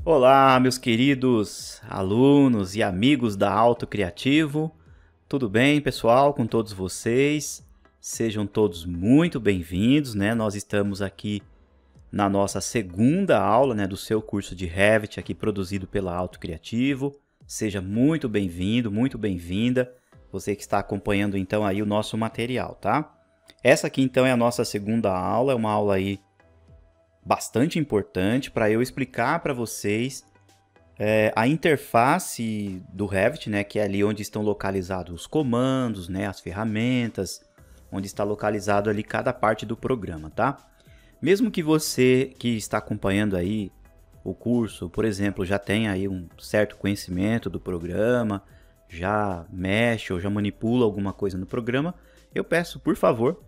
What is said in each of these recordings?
Olá, meus queridos alunos e amigos da Auto Criativo. Tudo bem, pessoal, com todos vocês? Sejam todos muito bem-vindos, né? Nós estamos aqui na nossa segunda aula, né, do seu curso de Revit, aqui produzido pela Auto Criativo. Seja muito bem-vindo, muito bem-vinda, você que está acompanhando então aí o nosso material, tá? Essa aqui então é a nossa segunda aula, é uma aula aí bastante importante para eu explicar para vocês a interface do Revit, né, que é ali onde estão localizados os comandos, né, as ferramentas, onde está localizado ali cada parte do programa, tá? Mesmo que você que está acompanhando aí o curso, por exemplo, já tenha aí um certo conhecimento do programa, já mexe ou já manipula alguma coisa no programa, eu peço, por favor,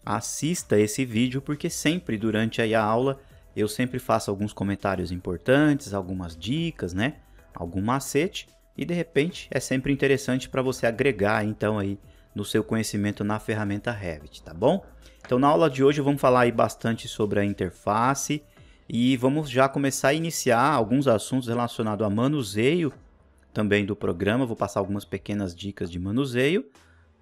assista esse vídeo, porque sempre durante aí a aula eu sempre faço alguns comentários importantes, algumas dicas, né? Algum macete, e de repente é sempre interessante para você agregar então aí no seu conhecimento na ferramenta Revit, tá bom? Então na aula de hoje vamos falar aí bastante sobre a interface e vamos já começar a iniciar alguns assuntos relacionados a manuseio também do programa. Vou passar algumas pequenas dicas de manuseio,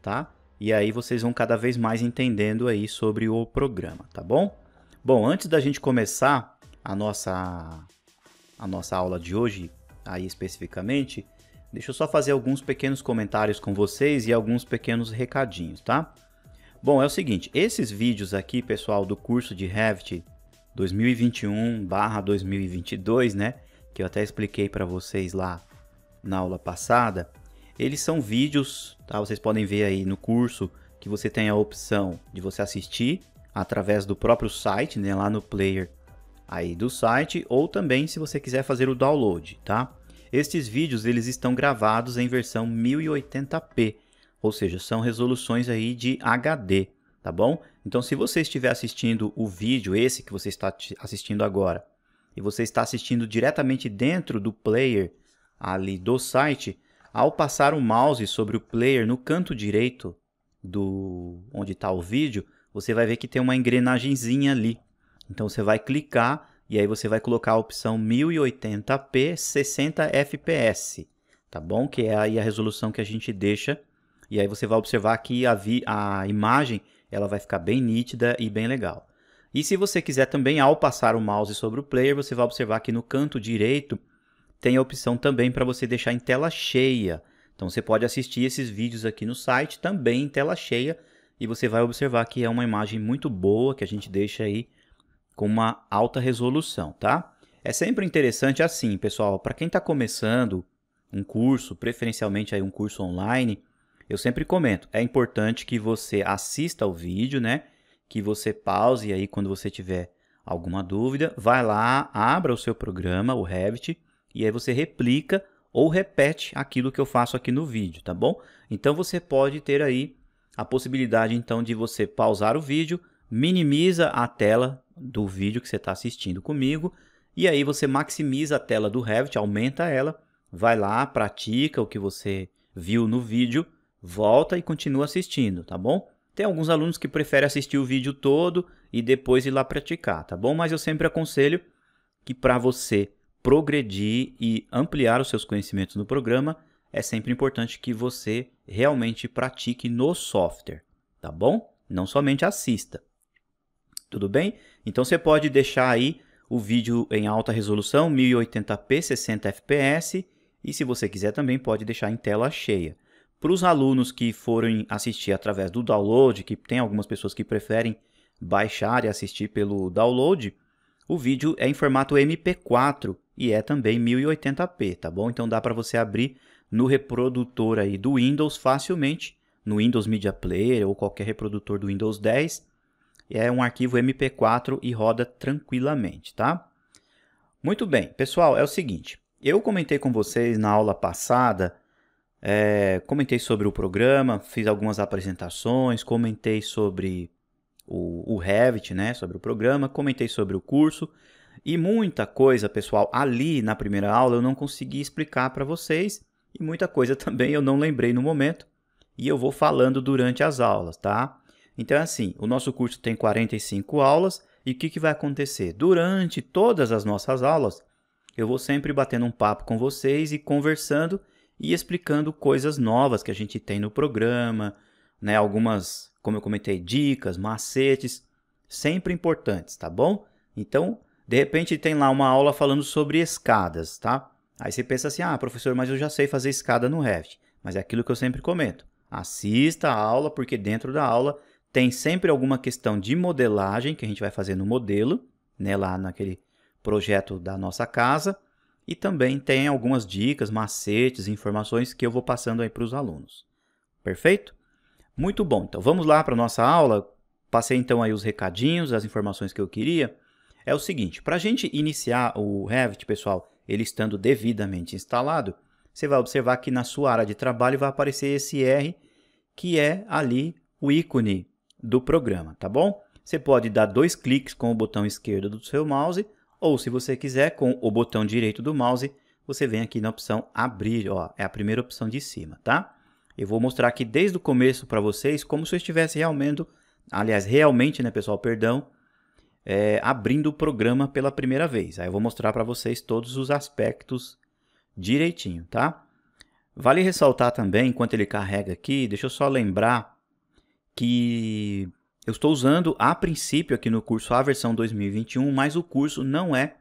tá? E aí vocês vão cada vez mais entendendo aí sobre o programa, tá bom? Bom, antes da gente começar a nossa aula de hoje, aí especificamente, deixa eu só fazer alguns pequenos comentários com vocês e alguns pequenos recadinhos, tá? Bom, é o seguinte, esses vídeos aqui, pessoal, do curso de Revit 2021/2022, né? Que eu até expliquei para vocês lá na aula passada. Eles são vídeos, tá? Vocês podem ver aí no curso que você tem a opção de você assistir através do próprio site, né? Lá no player aí do site, ou também se você quiser fazer o download, tá? Estes vídeos eles estão gravados em versão 1080p, ou seja, são resoluções aí de HD, tá bom? Então se você estiver assistindo o vídeo, esse que você está assistindo agora, e você está assistindo diretamente dentro do player ali do site, ao passar o mouse sobre o player no canto direito do onde está o vídeo, você vai ver que tem uma engrenagemzinha ali. Então você vai clicar e aí você vai colocar a opção 1080p 60 fps, tá bom? Que é aí a resolução que a gente deixa. E aí você vai observar que a imagem ela vai ficar bem nítida e bem legal. E se você quiser também, ao passar o mouse sobre o player, você vai observar que no canto direito tem a opção também para você deixar em tela cheia. Então você pode assistir esses vídeos aqui no site também em tela cheia e você vai observar que é uma imagem muito boa que a gente deixa aí com uma alta resolução, tá? É sempre interessante assim, pessoal, para quem está começando um curso, preferencialmente aí um curso online, eu sempre comento, é importante que você assista ao vídeo, né? Que você pause aí quando você tiver alguma dúvida, vai lá, abra o seu programa, o Revit, e aí você replica ou repete aquilo que eu faço aqui no vídeo, tá bom? Então você pode ter aí a possibilidade então de você pausar o vídeo, minimiza a tela do vídeo que você está assistindo comigo, e aí você maximiza a tela do Revit, aumenta ela, vai lá, pratica o que você viu no vídeo, volta e continua assistindo, tá bom? Tem alguns alunos que preferem assistir o vídeo todo e depois ir lá praticar, tá bom? Mas eu sempre aconselho que para você progredir e ampliar os seus conhecimentos no programa, é sempre importante que você realmente pratique no software, tá bom? Não somente assista. Tudo bem? Então você pode deixar aí o vídeo em alta resolução, 1080p, 60 fps, e se você quiser também pode deixar em tela cheia. Para os alunos que forem assistir através do download, que tem algumas pessoas que preferem baixar e assistir pelo download, o vídeo é em formato MP4 e é também 1080p, tá bom? Então dá para você abrir no reprodutor aí do Windows facilmente, no Windows Media Player ou qualquer reprodutor do Windows 10. É um arquivo MP4 e roda tranquilamente, tá? Muito bem, pessoal, é o seguinte, eu comentei com vocês na aula passada, comentei sobre o programa, fiz algumas apresentações, comentei sobre o Revit, né, sobre o programa, comentei sobre o curso e muita coisa, pessoal, ali na primeira aula eu não consegui explicar para vocês e muita coisa também eu não lembrei no momento e eu vou falando durante as aulas, tá? Então é assim, o nosso curso tem 45 aulas e o que vai acontecer? Durante todas as nossas aulas, eu vou sempre batendo um papo com vocês e conversando e explicando coisas novas que a gente tem no programa, né? Algumas, como eu comentei, dicas, macetes, sempre importantes, tá bom? Então, de repente tem lá uma aula falando sobre escadas, tá? Aí você pensa assim, ah, professor, mas eu já sei fazer escada no Revit. Mas é aquilo que eu sempre comento. Assista a aula, porque dentro da aula tem sempre alguma questão de modelagem que a gente vai fazer no modelo, né, lá naquele projeto da nossa casa. E também tem algumas dicas, macetes, informações que eu vou passando aí para os alunos. Perfeito? Muito bom. Então vamos lá para a nossa aula. Passei então aí os recadinhos, as informações que eu queria. É o seguinte, para a gente iniciar o Revit, pessoal, ele estando devidamente instalado, você vai observar que na sua área de trabalho vai aparecer esse R, que é ali o ícone do programa, tá bom? Você pode dar 2 cliques com o botão esquerdo do seu mouse, ou se você quiser, com o botão direito do mouse, você vem aqui na opção abrir, ó, é a primeira opção de cima, tá? Eu vou mostrar aqui desde o começo para vocês, como se eu estivesse realmente, né, pessoal, perdão, abrindo o programa pela primeira vez. Aí eu vou mostrar para vocês todos os aspectos direitinho, tá? Vale ressaltar também, enquanto ele carrega aqui, deixa eu só lembrar que eu estou usando a princípio aqui no curso a versão 2021, mas o curso não é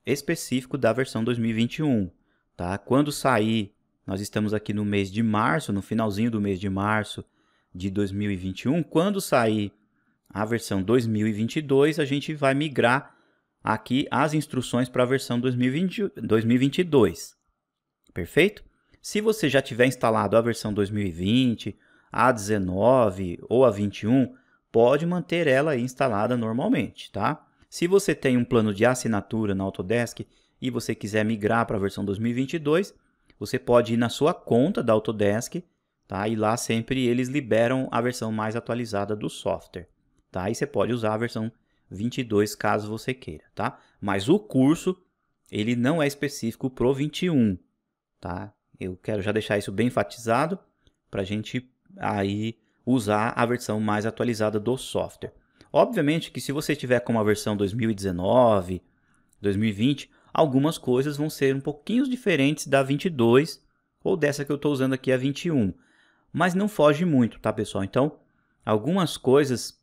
específico da versão 2021, tá? Quando sair, nós estamos aqui no mês de março, no finalzinho do mês de março de 2021, quando sair a versão 2022, a gente vai migrar aqui as instruções para a versão 2022. Perfeito? Se você já tiver instalado a versão 2020, a 19 ou a 21, pode manter ela aí instalada normalmente, tá? Se você tem um plano de assinatura na Autodesk e você quiser migrar para a versão 2022, você pode ir na sua conta da Autodesk, tá? E lá sempre eles liberam a versão mais atualizada do software, tá? E você pode usar a versão 22 caso você queira, tá? Mas o curso, ele não é específico pro 21, tá? Eu quero já deixar isso bem enfatizado para a gente aí usar a versão mais atualizada do software. Obviamente que se você tiver com a versão 2019, 2020, algumas coisas vão ser um pouquinho diferentes da 22 ou dessa que eu estou usando aqui, a 21. Mas não foge muito, tá, pessoal? Então, algumas coisas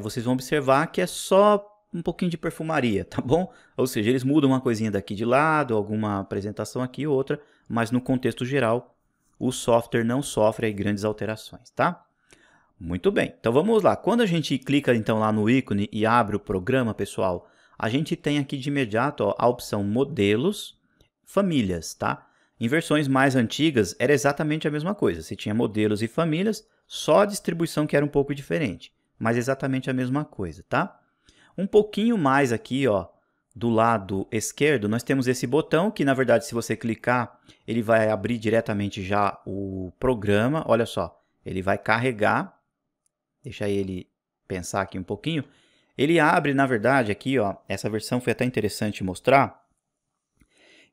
vocês vão observar que é só um pouquinho de perfumaria, tá bom? Ou seja, eles mudam uma coisinha daqui de lado, alguma apresentação aqui, outra, mas no contexto geral, o software não sofre aí grandes alterações, tá? Muito bem, então vamos lá. Quando a gente clica então lá no ícone e abre o programa, pessoal, a gente tem aqui de imediato, ó, a opção Modelos, Famílias, tá? Em versões mais antigas era exatamente a mesma coisa. Você tinha modelos e famílias, só a distribuição que era um pouco diferente, mas exatamente a mesma coisa, tá? Um pouquinho mais aqui, ó, do lado esquerdo, nós temos esse botão que, na verdade, se você clicar, ele vai abrir diretamente já o programa. Olha só, ele vai carregar. Deixa ele pensar aqui um pouquinho. Ele abre, na verdade, aqui, ó, essa versão foi até interessante mostrar,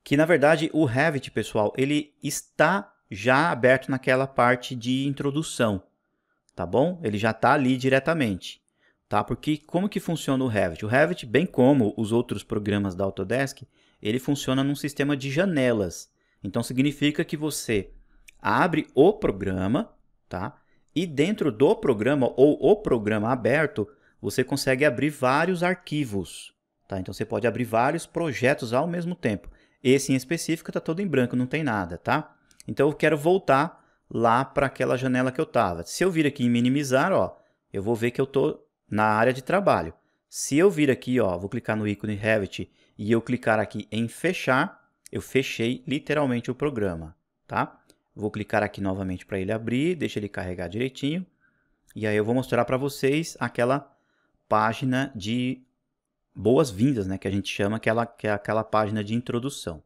que, na verdade, o Revit, pessoal, ele está já aberto naquela parte de introdução, tá bom? Ele já está ali diretamente. Tá? Porque como que funciona o Revit? O Revit, bem como os outros programas da Autodesk, ele funciona num sistema de janelas. Então significa que você abre o programa, tá? E dentro do programa ou o programa aberto, você consegue abrir vários arquivos, tá? Então você pode abrir vários projetos ao mesmo tempo. Esse em específico está todo em branco, não tem nada, tá? Então eu quero voltar lá para aquela janela que eu estava. Se eu vir aqui em minimizar, ó, eu vou ver que eu estou na área de trabalho. Se eu vir aqui, ó, vou clicar no ícone Revit e eu clicar aqui em fechar, eu fechei literalmente o programa, tá? Vou clicar aqui novamente para ele abrir, deixa ele carregar direitinho. E aí eu vou mostrar para vocês aquela página de boas-vindas, né, que a gente chama, que é aquela página de introdução.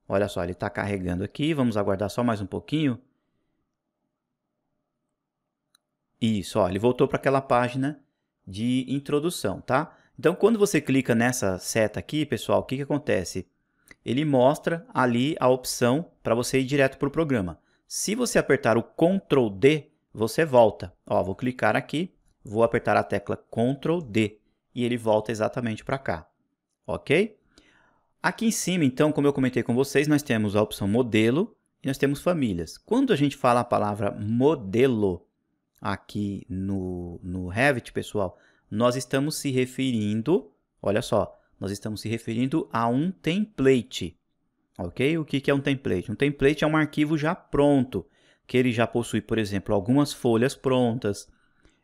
Olha só, ele está carregando aqui, vamos aguardar só mais um pouquinho. Isso, ó, ele voltou para aquela página de introdução, tá? Então, quando você clica nessa seta aqui, pessoal, o que acontece? Ele mostra ali a opção para você ir direto para o programa. Se você apertar o Ctrl D, você volta. Ó, vou clicar aqui, vou apertar a tecla Ctrl D e ele volta exatamente para cá, ok? Aqui em cima, então, como eu comentei com vocês, nós temos a opção modelo e nós temos famílias. Quando a gente fala a palavra modelo aqui no Revit, pessoal, nós estamos se referindo, olha só, nós estamos se referindo a um template, ok? O que é um template? Um template é um arquivo já pronto, que ele já possui, por exemplo, algumas folhas prontas,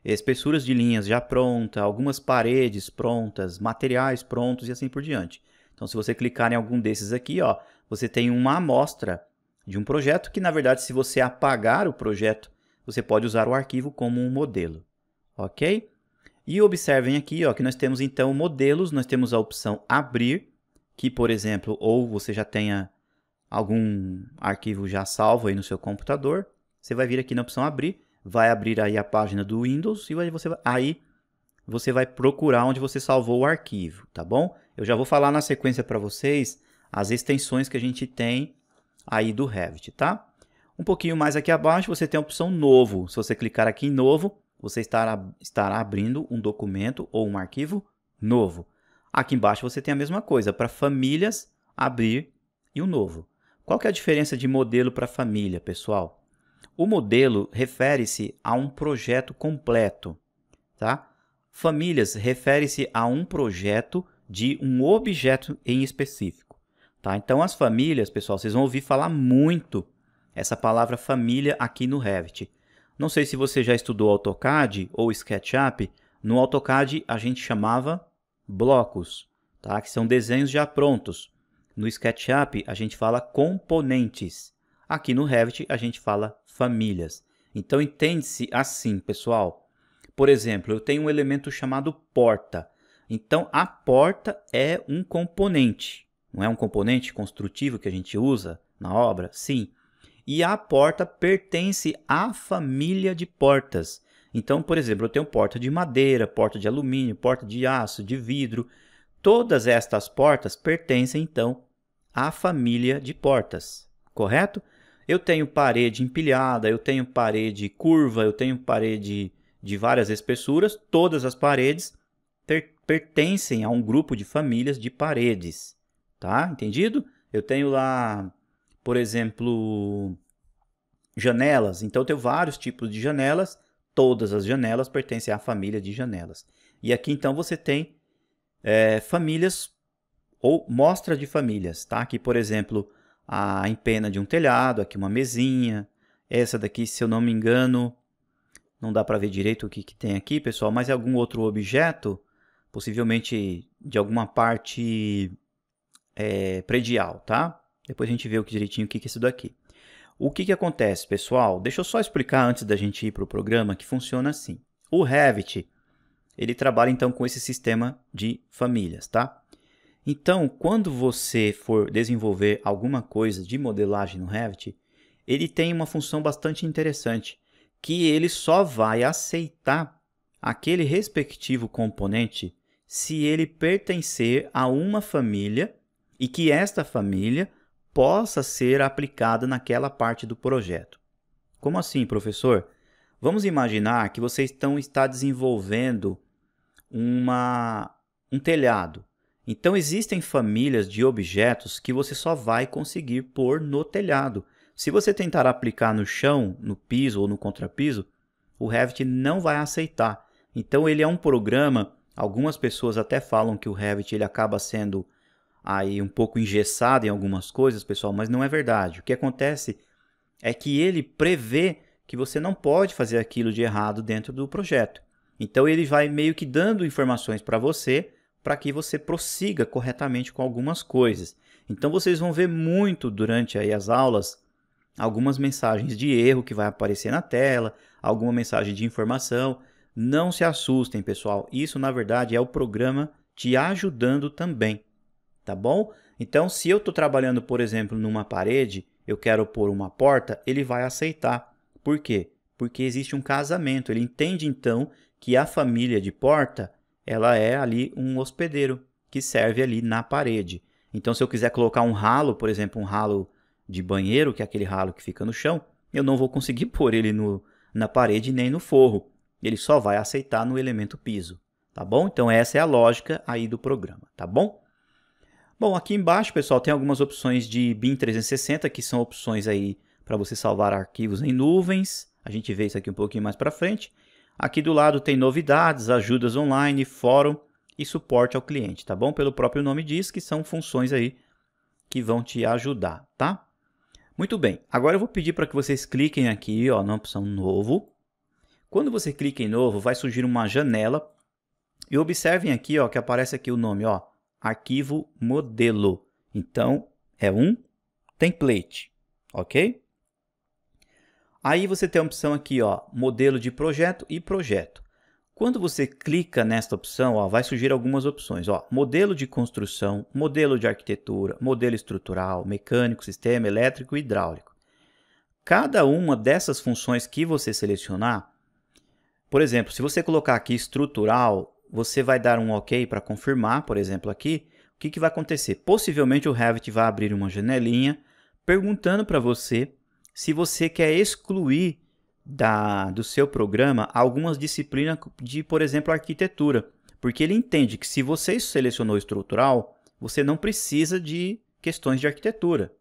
espessuras de linhas já prontas, algumas paredes prontas, materiais prontos e assim por diante. Então, se você clicar em algum desses aqui, ó, você tem uma amostra de um projeto que, na verdade, se você apagar o projeto, você pode usar o arquivo como um modelo, ok? E observem aqui, ó, que nós temos, então, modelos, nós temos a opção abrir, que, por exemplo, ou você já tenha algum arquivo já salvo aí no seu computador, você vai vir aqui na opção abrir, vai abrir aí a página do Windows e aí você vai procurar onde você salvou o arquivo, tá bom? Eu já vou falar na sequência para vocês as extensões que a gente tem aí do Revit, tá? Um pouquinho mais aqui abaixo você tem a opção novo. Se você clicar aqui em novo, você estará abrindo um documento ou um arquivo novo. Aqui embaixo você tem a mesma coisa, para famílias, abrir e o novo. Qual que é a diferença de modelo para família, pessoal? O modelo refere-se a um projeto completo, tá? Famílias refere-se a um projeto de um objeto em específico, tá? Então, as famílias, pessoal, vocês vão ouvir falar muito essa palavra família aqui no Revit. Não sei se você já estudou AutoCAD ou SketchUp. No AutoCAD, a gente chamava blocos, tá? Que são desenhos já prontos. No SketchUp, a gente fala componentes. Aqui no Revit, a gente fala famílias. Então, entende-se assim, pessoal. Por exemplo, eu tenho um elemento chamado porta. Então, a porta é um componente. Não é um componente construtivo que a gente usa na obra? Sim. E a porta pertence à família de portas. Então, por exemplo, eu tenho porta de madeira, porta de alumínio, porta de aço, de vidro. Todas estas portas pertencem, então, à família de portas, correto? Eu tenho parede empilhada, eu tenho parede curva, eu tenho parede de várias espessuras, todas as paredes pertencem a um grupo de famílias de paredes, tá? Entendido? Eu tenho lá, por exemplo, janelas, então eu tenho vários tipos de janelas, todas as janelas pertencem à família de janelas. E aqui então você tem famílias ou mostra de famílias, tá? Aqui, por exemplo, a empena de um telhado, aqui uma mesinha, essa daqui, se eu não me engano, não dá para ver direito o que tem aqui, pessoal, mas é algum outro objeto, possivelmente de alguma parte predial, tá? Depois a gente vê direitinho o que é isso daqui. O que acontece, pessoal? Deixa eu só explicar antes da gente ir para o programa que funciona assim. O Revit, ele trabalha então com esse sistema de famílias, tá? Então, quando você for desenvolver alguma coisa de modelagem no Revit, ele tem uma função bastante interessante, que ele só vai aceitar aquele respectivo componente se ele pertencer a uma família e que esta família possa ser aplicada naquela parte do projeto. Como assim, professor? Vamos imaginar que você está desenvolvendo um telhado. Então, existem famílias de objetos que você só vai conseguir pôr no telhado. Se você tentar aplicar no chão, no piso ou no contrapiso, o Revit não vai aceitar. Então, ele é um programa, algumas pessoas até falam que o Revit ele acaba sendo aí um pouco engessado em algumas coisas, pessoal, mas não é verdade. O que acontece é que ele prevê que você não pode fazer aquilo de errado dentro do projeto. Então, ele vai meio que dando informações para você, para que você prossiga corretamente com algumas coisas. Então, vocês vão ver muito durante aí as aulas algumas mensagens de erro que vai aparecer na tela, alguma mensagem de informação. Não se assustem, pessoal. Isso, na verdade, é o programa te ajudando também, tá bom? Então, se eu estou trabalhando, por exemplo, numa parede, eu quero pôr uma porta, ele vai aceitar. Por quê? Porque existe um casamento. Ele entende, então, que a família de porta ela é ali um hospedeiro que serve ali na parede. Então, se eu quiser colocar um ralo, por exemplo, um ralo de banheiro, que é aquele ralo que fica no chão, eu não vou conseguir pôr ele na parede nem no forro. Ele só vai aceitar no elemento piso, tá bom? Então, essa é a lógica aí do programa, tá bom? Bom, aqui embaixo, pessoal, tem algumas opções de BIM 360, que são opções aí para você salvar arquivos em nuvens. A gente vê isso aqui um pouquinho mais para frente. Aqui do lado tem novidades, ajudas online, fórum e suporte ao cliente, tá bom? Pelo próprio nome diz que são funções aí que vão te ajudar, tá? Muito bem, agora eu vou pedir para que vocês cliquem aqui, ó, na opção novo. Quando você clica em novo, vai surgir uma janela e observem aqui, ó, que aparece aqui o nome, ó, arquivo modelo. Então, é um template, ok? Aí você tem a opção aqui, ó, modelo de projeto e projeto. Quando você clica nesta opção, ó, vai surgir algumas opções, ó, modelo de construção, modelo de arquitetura, modelo estrutural, mecânico, sistema elétrico e hidráulico. Cada uma dessas funções que você selecionar, por exemplo, se você colocar aqui estrutural, você vai dar um OK para confirmar, por exemplo, aqui, o que vai acontecer? Possivelmente o Revit vai abrir uma janelinha perguntando para você se você quer excluir do seu programa algumas disciplinas de, por exemplo, arquitetura. Porque ele entende que se você selecionou estrutural, você não precisa de questões de arquitetura.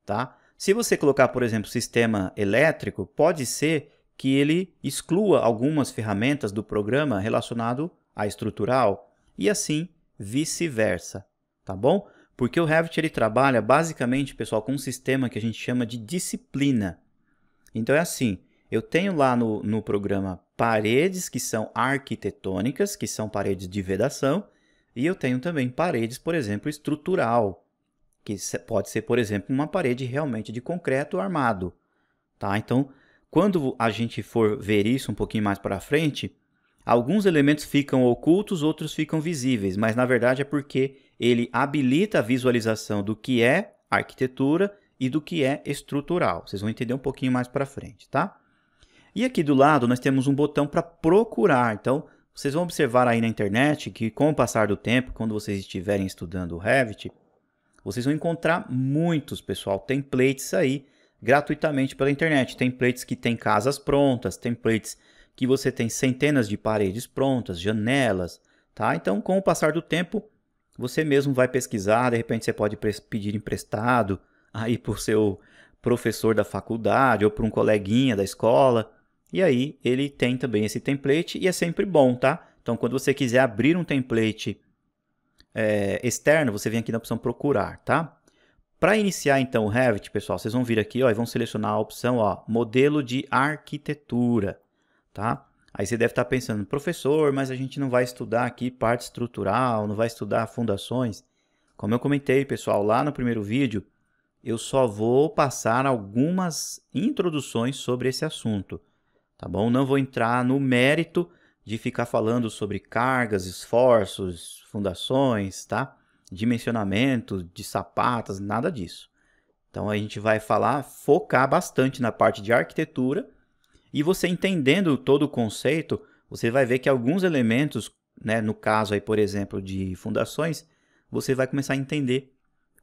Tá? Se você colocar, por exemplo, sistema elétrico, pode ser que ele exclua algumas ferramentas do programa relacionado a estrutural e assim vice-versa. Tá bom? Porque o Revit ele trabalha basicamente, pessoal, com um sistema que a gente chama de disciplina. Então é assim, eu tenho lá no programa paredes que são arquitetônicas, que são paredes de vedação, e eu tenho também paredes, por exemplo, estrutural, que pode ser, por exemplo, uma parede realmente de concreto armado. Tá? Então, quando a gente for ver isso um pouquinho mais para frente, alguns elementos ficam ocultos, outros ficam visíveis, mas na verdade é porque ele habilita a visualização do que é arquitetura e do que é estrutural. Vocês vão entender um pouquinho mais para frente, tá? E aqui do lado nós temos um botão para procurar. Então, vocês vão observar aí na internet que com o passar do tempo, quando vocês estiverem estudando o Revit, vocês vão encontrar muitos, pessoal, templates aí gratuitamente pela internet. Templates que tem casas prontas, templates que você tem centenas de paredes prontas, janelas, tá? Então, com o passar do tempo, você mesmo vai pesquisar, de repente você pode pedir emprestado aí por seu professor da faculdade ou por um coleguinha da escola. E aí ele tem também esse template e é sempre bom, tá? Então, quando você quiser abrir um template externo, você vem aqui na opção procurar, tá? Para iniciar então o Revit, pessoal, vocês vão vir aqui, ó, e vão selecionar a opção, ó, modelo de arquitetura, tá? Aí você deve estar pensando, professor, mas a gente não vai estudar aqui parte estrutural, não vai estudar fundações. Como eu comentei, pessoal, lá no primeiro vídeo, eu só vou passar algumas introduções sobre esse assunto, tá bom? Não vou entrar no mérito de ficar falando sobre cargas, esforços, fundações, tá? Dimensionamento de sapatas, nada disso. Então a gente vai focar bastante na parte de arquitetura e você entendendo todo o conceito, você vai ver que alguns elementos, né, no caso aí, por exemplo, de fundações, você vai começar a entender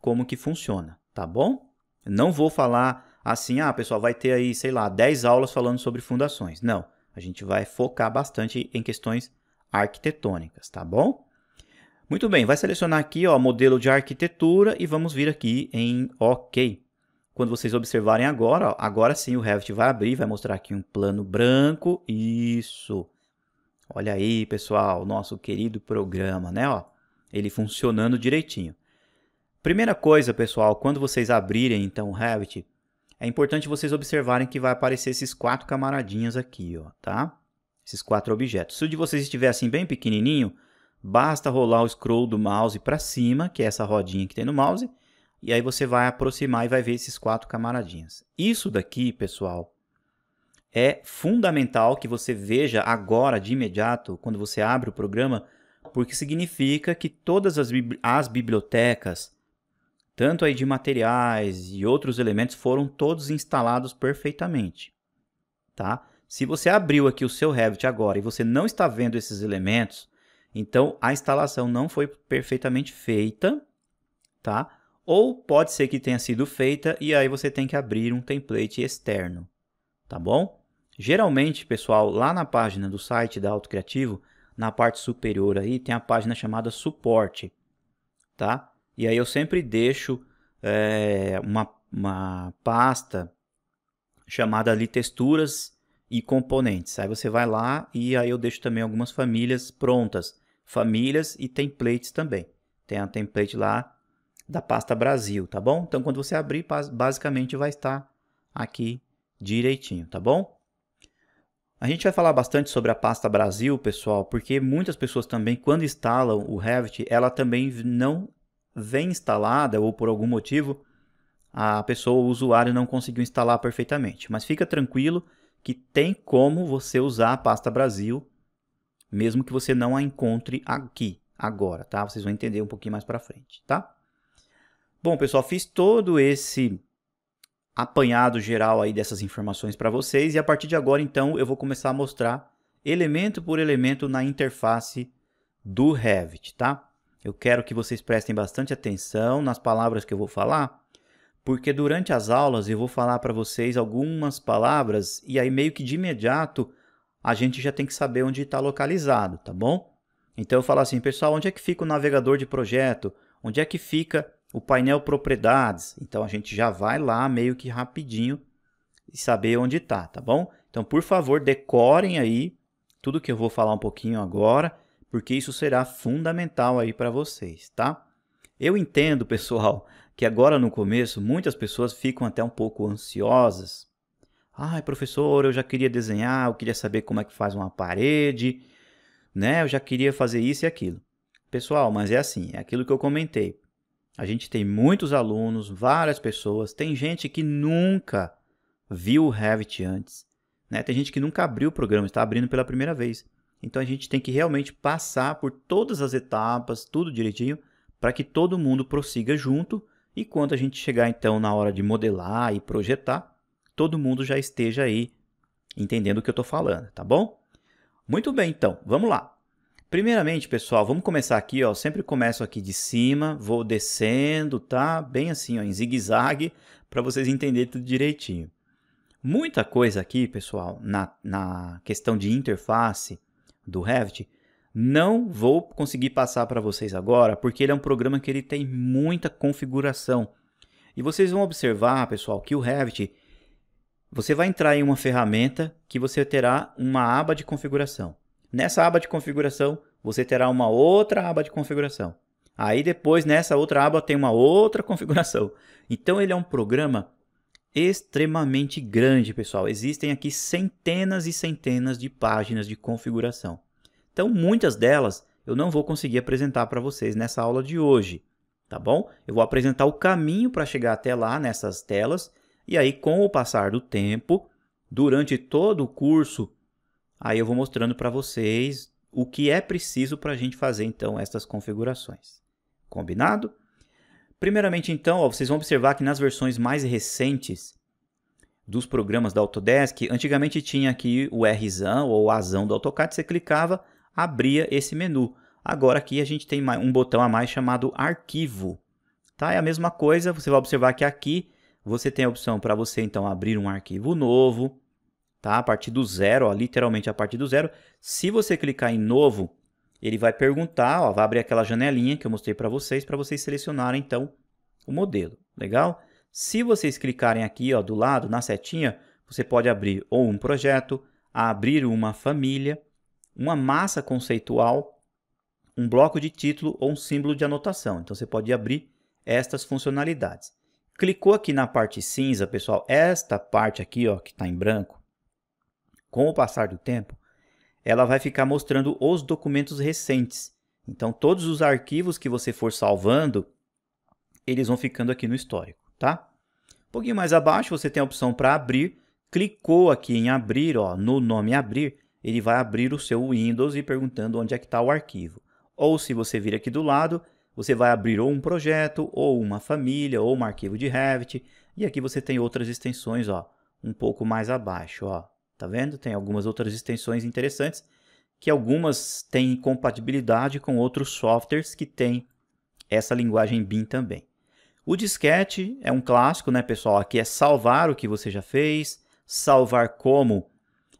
como que funciona, tá bom? Não vou falar assim, pessoal, vai ter aí, sei lá, 10 aulas falando sobre fundações. Não, a gente vai focar bastante em questões arquitetônicas, tá bom? Muito bem, vai selecionar aqui, ó, modelo de arquitetura e vamos vir aqui em OK. Quando vocês observarem agora, ó, agora sim o Revit vai abrir, vai mostrar aqui um plano branco. Isso. Olha aí, pessoal, nosso querido programa, né? Ó, ele funcionando direitinho. Primeira coisa, pessoal, quando vocês abrirem então o Revit, é importante vocês observarem que vai aparecer esses 4 camaradinhas aqui, ó, tá? Esses 4 objetos. Se o de vocês estiver assim bem pequenininho, basta rolar o scroll do mouse para cima, que é essa rodinha que tem no mouse, e aí você vai aproximar e vai ver esses 4 camaradinhas. Isso daqui, pessoal, é fundamental que você veja agora, de imediato, quando você abre o programa, porque significa que todas as bibliotecas, tanto aí de materiais e outros elementos, foram todos instalados perfeitamente, tá? Se você abriu aqui o seu Revit agora e você não está vendo esses elementos, então a instalação não foi perfeitamente feita, tá? Ou pode ser que tenha sido feita e aí você tem que abrir um template externo, tá bom? Geralmente, pessoal, lá na página do site da Autocriativo, na parte superior aí tem a página chamada suporte, tá? E aí eu sempre deixo uma pasta chamada ali texturas e componentes. Aí você vai lá e aí eu deixo também algumas famílias prontas. Famílias e templates também. Tem a template lá da pasta Brasil, tá bom? Então quando você abrir, basicamente vai estar aqui direitinho, tá bom? A gente vai falar bastante sobre a pasta Brasil, pessoal, porque muitas pessoas também, quando instalam o Revit, ela também não vem instalada ou por algum motivo a pessoa, o usuário, não conseguiu instalar perfeitamente. Mas fica tranquilo que tem como você usar a pasta Brasil, mesmo que você não a encontre aqui, agora, tá? Vocês vão entender um pouquinho mais para frente, tá? Bom, pessoal, fiz todo esse apanhado geral aí dessas informações para vocês e a partir de agora, então, eu vou começar a mostrar elemento por elemento na interface do Revit, tá? Eu quero que vocês prestem bastante atenção nas palavras que eu vou falar, porque durante as aulas eu vou falar para vocês algumas palavras e aí meio que de imediato a gente já tem que saber onde está localizado, tá bom? Então eu falo assim, pessoal, onde é que fica o navegador de projeto? Onde é que fica o painel propriedades? Então a gente já vai lá meio que rapidinho e saber onde está, tá bom? Então por favor decorem aí tudo que eu vou falar um pouquinho agora, porque isso será fundamental aí para vocês, tá? Eu entendo, pessoal, que agora no começo muitas pessoas ficam até um pouco ansiosas. Ai, professor, eu já queria desenhar, eu queria saber como é que faz uma parede, né? Eu já queria fazer isso e aquilo. Pessoal, mas é assim, é aquilo que eu comentei. A gente tem muitos alunos, várias pessoas, tem gente que nunca viu o Revit antes, né? Tem gente que nunca abriu o programa, está abrindo pela primeira vez. Então a gente tem que realmente passar por todas as etapas, tudo direitinho, para que todo mundo prossiga junto e quando a gente chegar então na hora de modelar e projetar, todo mundo já esteja aí entendendo o que eu estou falando, tá bom? Muito bem, então, vamos lá. Primeiramente, pessoal, vamos começar aqui, ó. Sempre começo aqui de cima, vou descendo, tá? Bem assim, ó, em zigue-zague, para vocês entenderem tudo direitinho. Muita coisa aqui, pessoal, na questão de interface do Revit, não vou conseguir passar para vocês agora, porque ele é um programa que ele tem muita configuração. E vocês vão observar, pessoal, que o Revit, você vai entrar em uma ferramenta que você terá uma aba de configuração. Nessa aba de configuração, você terá uma outra aba de configuração. Aí depois, nessa outra aba, tem uma outra configuração. Então, ele é um programa extremamente grande, pessoal. Existem aqui centenas e centenas de páginas de configuração. Então, muitas delas eu não vou conseguir apresentar para vocês nessa aula de hoje, tá bom? Eu vou apresentar o caminho para chegar até lá nessas telas e aí, com o passar do tempo, durante todo o curso, aí eu vou mostrando para vocês o que é preciso para a gente fazer, então, essas configurações. Combinado? Primeiramente, então, ó, vocês vão observar que nas versões mais recentes dos programas da Autodesk, antigamente tinha aqui o Rzão ou o Azão do AutoCAD, você clicava, abria esse menu. Agora aqui a gente tem um botão a mais chamado Arquivo. Tá? É a mesma coisa, você vai observar que aqui você tem a opção para você, então, abrir um arquivo novo, tá? A partir do zero, ó, literalmente a partir do zero. Se você clicar em novo, ele vai perguntar, ó, vai abrir aquela janelinha que eu mostrei para vocês selecionarem então o modelo. Legal? Se vocês clicarem aqui, ó, do lado, na setinha, você pode abrir ou um projeto, abrir uma família, uma massa conceitual, um bloco de título ou um símbolo de anotação. Então você pode abrir estas funcionalidades. Clicou aqui na parte cinza, pessoal, esta parte aqui, ó, que está em branco, com o passar do tempo, ela vai ficar mostrando os documentos recentes. Então, todos os arquivos que você for salvando, eles vão ficando aqui no histórico, tá? Um pouquinho mais abaixo, você tem a opção para abrir. Clicou aqui em abrir, ó, no nome abrir, ele vai abrir o seu Windows e perguntando onde é que está o arquivo. Ou se você vir aqui do lado, você vai abrir ou um projeto, ou uma família, ou um arquivo de Revit. E aqui você tem outras extensões, ó, um pouco mais abaixo, ó. Tá vendo? Tem algumas outras extensões interessantes, que algumas têm compatibilidade com outros softwares que têm essa linguagem BIM também. O disquete é um clássico, né, pessoal? Aqui é salvar o que você já fez, salvar como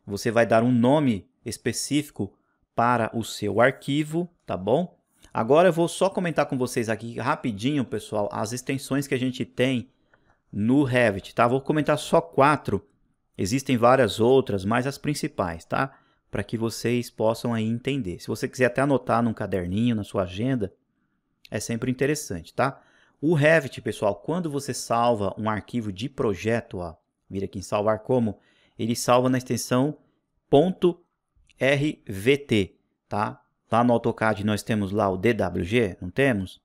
você vai dar um nome específico para o seu arquivo, tá bom? Agora eu vou só comentar com vocês aqui rapidinho, pessoal, as extensões que a gente tem no Revit, tá? Vou comentar só 4. Existem várias outras, mas as principais, tá? Para que vocês possam aí entender. Se você quiser até anotar num caderninho, na sua agenda, é sempre interessante, tá? O Revit, pessoal, quando você salva um arquivo de projeto, ó, vira aqui em salvar como, ele salva na extensão .rvt, tá? Lá no AutoCAD nós temos lá o DWG, não temos?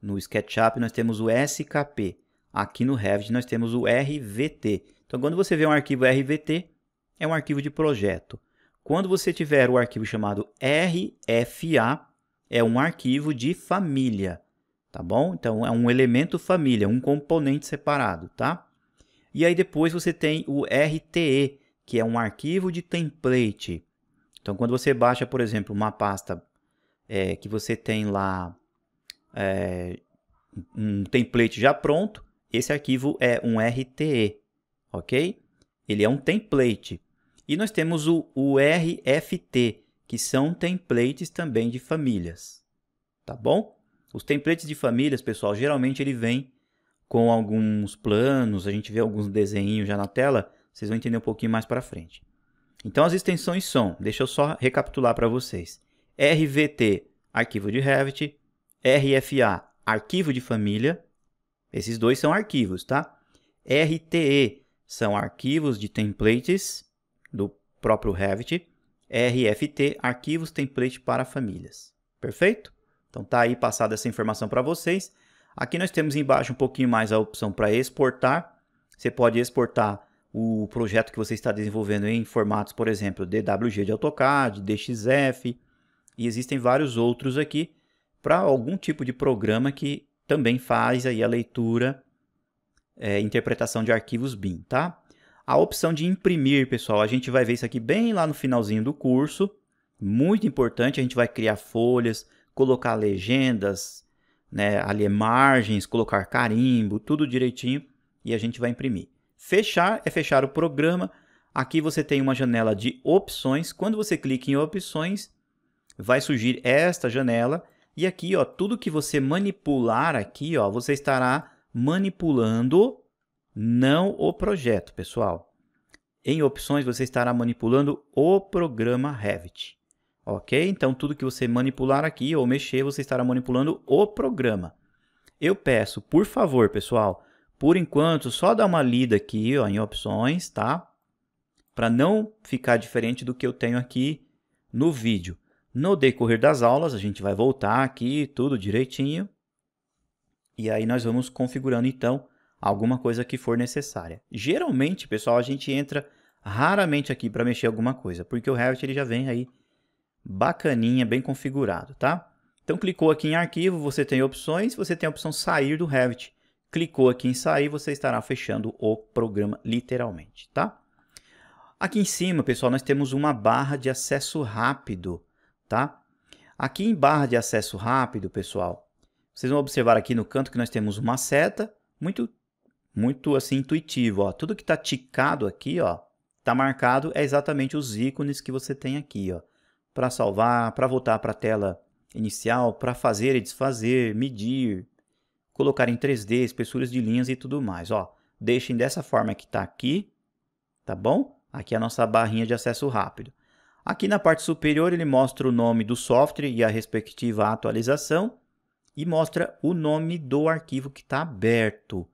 No SketchUp nós temos o SKP. Aqui no Revit nós temos o RVT. Então, quando você vê um arquivo RVT, é um arquivo de projeto. Quando você tiver o arquivo chamado RFA, é um arquivo de família, tá bom? Então, é um elemento família, um componente separado, tá? E aí depois você tem o RTE, que é um arquivo de template. Então, quando você baixa, por exemplo, uma pasta que você tem lá um template já pronto, esse arquivo é um RTE, ok? Ele é um template. E nós temos o RFT, que são templates também de famílias, tá bom? Os templates de famílias, pessoal, geralmente ele vem com alguns planos, a gente vê alguns desenhos já na tela, vocês vão entender um pouquinho mais para frente. Então as extensões são, deixa eu só recapitular para vocês, RVT, arquivo de Revit, RFA, arquivo de família, esses dois são arquivos, tá? RTE são arquivos de templates do próprio Revit, RFT, arquivos template para famílias, perfeito? Então tá aí passada essa informação para vocês. Aqui nós temos embaixo um pouquinho mais a opção para exportar, você pode exportar o projeto que você está desenvolvendo em formatos, por exemplo, DWG de AutoCAD, DXF, e existem vários outros aqui para algum tipo de programa que também faz aí a leitura, interpretação de arquivos BIM, tá? A opção de imprimir, pessoal, a gente vai ver isso aqui bem lá no finalzinho do curso, muito importante, a gente vai criar folhas, colocar legendas, né, ali margens, colocar carimbo, tudo direitinho, e a gente vai imprimir. Fechar é fechar o programa. Aqui você tem uma janela de opções. Quando você clica em opções, vai surgir esta janela. E aqui, ó, tudo que você manipular aqui, ó, você estará manipulando não o projeto, pessoal. Em opções, você estará manipulando o programa Revit. Ok? Então, tudo que você manipular aqui ou mexer, você estará manipulando o programa. Eu peço, por favor, pessoal, por enquanto, só dá uma lida aqui, ó, em opções, tá? Para não ficar diferente do que eu tenho aqui no vídeo. No decorrer das aulas, a gente vai voltar aqui, tudo direitinho. E aí nós vamos configurando, então, alguma coisa que for necessária. Geralmente, pessoal, a gente entra raramente aqui para mexer alguma coisa, porque o Revit ele já vem aí bacaninha, bem configurado, tá? Então, clicou aqui em arquivo, você tem opções, você tem a opção sair do Revit. Clicou aqui em sair, você estará fechando o programa literalmente, tá? Aqui em cima, pessoal, nós temos uma barra de acesso rápido, tá? Aqui em barra de acesso rápido, pessoal, vocês vão observar aqui no canto que nós temos uma seta, muito assim intuitivo, ó. Tudo que está ticado aqui, ó, está marcado é exatamente os ícones que você tem aqui, ó, para salvar, para voltar para a tela inicial, para fazer e desfazer, medir, colocar em 3D, espessuras de linhas e tudo mais, ó. Deixem dessa forma que está aqui, tá bom? Aqui é a nossa barrinha de acesso rápido. Aqui na parte superior ele mostra o nome do software e a respectiva atualização e mostra o nome do arquivo que está aberto.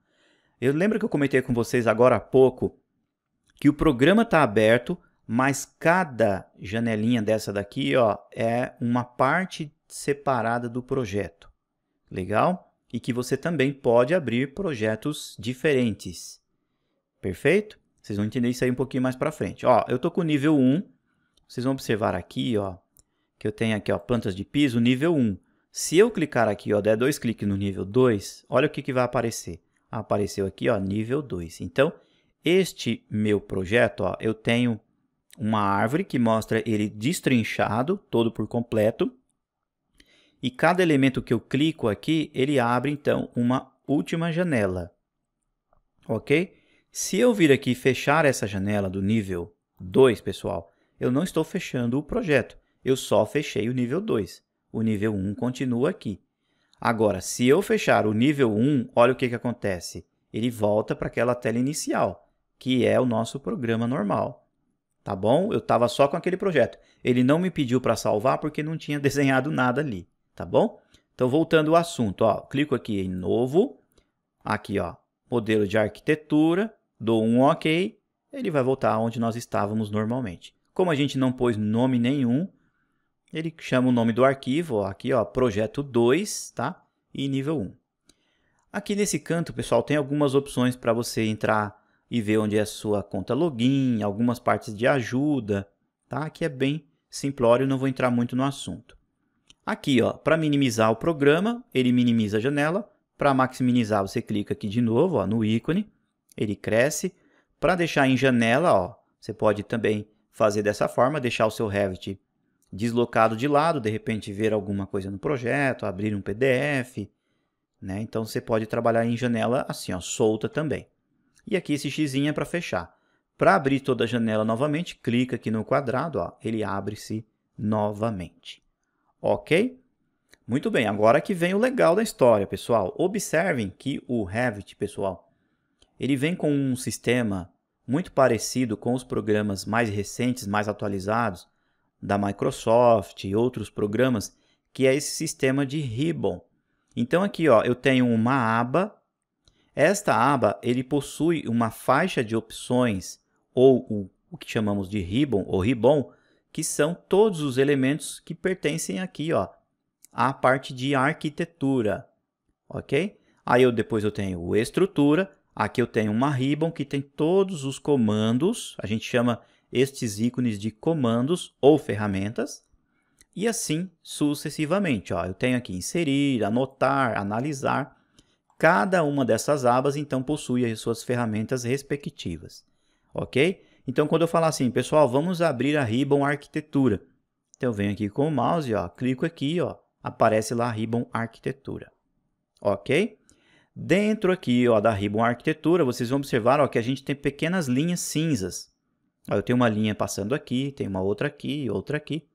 Eu lembro que eu comentei com vocês agora há pouco que o programa está aberto, mas cada janelinha dessa daqui, ó, é uma parte separada do projeto. Legal? E que você também pode abrir projetos diferentes. Perfeito? Vocês vão entender isso aí um pouquinho mais para frente. Ó, eu estou com o nível 1. Vocês vão observar aqui, ó, que eu tenho aqui, ó, plantas de piso, nível 1. Se eu clicar aqui, ó, der 2 cliques no nível 2, olha o que vai aparecer. Apareceu aqui, ó, nível 2. Então, este meu projeto, ó, eu tenho uma árvore que mostra ele destrinchado, todo por completo. E cada elemento que eu clico aqui, ele abre, então, uma última janela. Ok? Se eu vir aqui fechar essa janela do nível 2, pessoal, eu não estou fechando o projeto. Eu só fechei o nível 2. o nível 1 continua aqui. Agora, se eu fechar o nível 1, olha o que acontece. Ele volta para aquela tela inicial, que é o nosso programa normal. Tá bom? Eu estava só com aquele projeto. Ele não me pediu para salvar porque não tinha desenhado nada ali. Tá bom? Então, voltando ao assunto, ó, clico aqui em novo. Aqui, ó, modelo de arquitetura. Dou um OK. Ele vai voltar onde nós estávamos normalmente. Como a gente não pôs nome nenhum, ele chama o nome do arquivo, ó, aqui, ó, projeto 2, tá? E nível 1. Aqui nesse canto, pessoal, tem algumas opções para você entrar e ver onde é a sua conta login, algumas partes de ajuda, tá? Aqui é bem simplório, não vou entrar muito no assunto. Aqui, ó, para minimizar o programa, ele minimiza a janela. Para maximizar, você clica aqui de novo, ó, no ícone, ele cresce. Para deixar em janela, ó, você pode também fazer dessa forma, deixar o seu Revit deslocado de lado, de repente ver alguma coisa no projeto, abrir um PDF, né? Então você pode trabalhar em janela assim, ó, solta também. E aqui esse X é para fechar. Para abrir toda a janela novamente, clica aqui no quadrado, ó, ele abre-se novamente. Ok? Muito bem, agora que vem o legal da história, pessoal. Observem que o Revit, pessoal, ele vem com um sistema muito parecido com os programas mais recentes, mais atualizados, da Microsoft e outros programas, que é esse sistema de ribbon. Então aqui, ó, eu tenho uma aba. Esta aba ele possui uma faixa de opções, ou o que chamamos de ribbon ou ribbon, que são todos os elementos que pertencem aqui, ó, à parte de arquitetura. Ok? Aí depois eu tenho o estrutura. Aqui eu tenho uma ribbon que tem todos os comandos. A gente chama estes ícones de comandos ou ferramentas. E assim sucessivamente. Ó, eu tenho aqui inserir, anotar, analisar. Cada uma dessas abas, então, possui as suas ferramentas respectivas. Ok? Então, quando eu falar assim, pessoal, vamos abrir a ribbon arquitetura. Então, eu venho aqui com o mouse, ó, clico aqui, ó, aparece lá a ribbon arquitetura. Ok? Dentro aqui, ó, da ribbon arquitetura, vocês vão observar, ó, que a gente tem pequenas linhas cinzas. Ó, eu tenho uma linha passando aqui, tem uma outra aqui, outra aqui.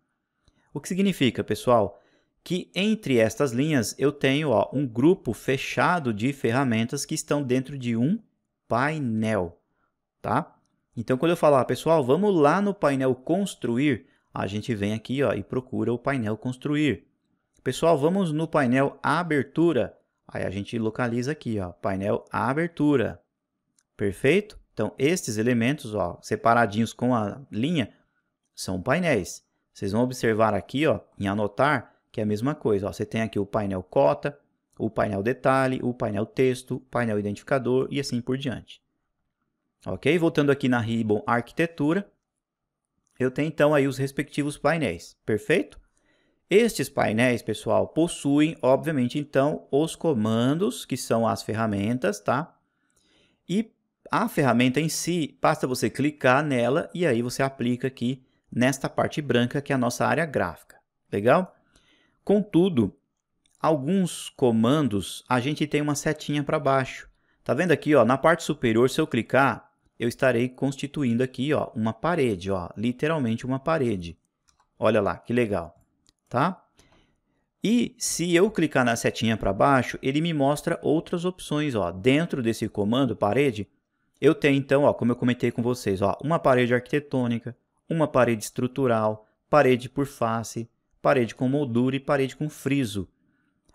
O que significa, pessoal, que entre estas linhas eu tenho, ó, um grupo fechado de ferramentas que estão dentro de um painel, tá? Então, quando eu falar, pessoal, vamos lá no painel construir, a gente vem aqui, ó, e procura o painel construir. Pessoal, vamos no painel abertura. Aí a gente localiza aqui, ó, painel abertura. Perfeito? Então, estes elementos, ó, separadinhos com a linha, são painéis. Vocês vão observar aqui, ó, em anotar, que é a mesma coisa. Ó, você tem aqui o painel cota, o painel detalhe, o painel texto, o painel identificador e assim por diante. Ok? Voltando aqui na ribbon arquitetura, eu tenho então aí os respectivos painéis. Perfeito? Estes painéis, pessoal, possuem, obviamente, então, os comandos, que são as ferramentas, tá? E a ferramenta em si, basta você clicar nela e aí você aplica aqui nesta parte branca, que é a nossa área gráfica. Legal? Contudo, alguns comandos, a gente tem uma setinha para baixo. Tá vendo aqui, ó, na parte superior, se eu clicar, eu estarei constituindo aqui, ó, uma parede, ó, literalmente uma parede. Olha lá, que legal. Tá? E se eu clicar na setinha para baixo, ele me mostra outras opções. Ó. Dentro desse comando parede, eu tenho então, ó, como eu comentei com vocês, ó, uma parede arquitetônica, uma parede estrutural, parede por face, parede com moldura e parede com friso.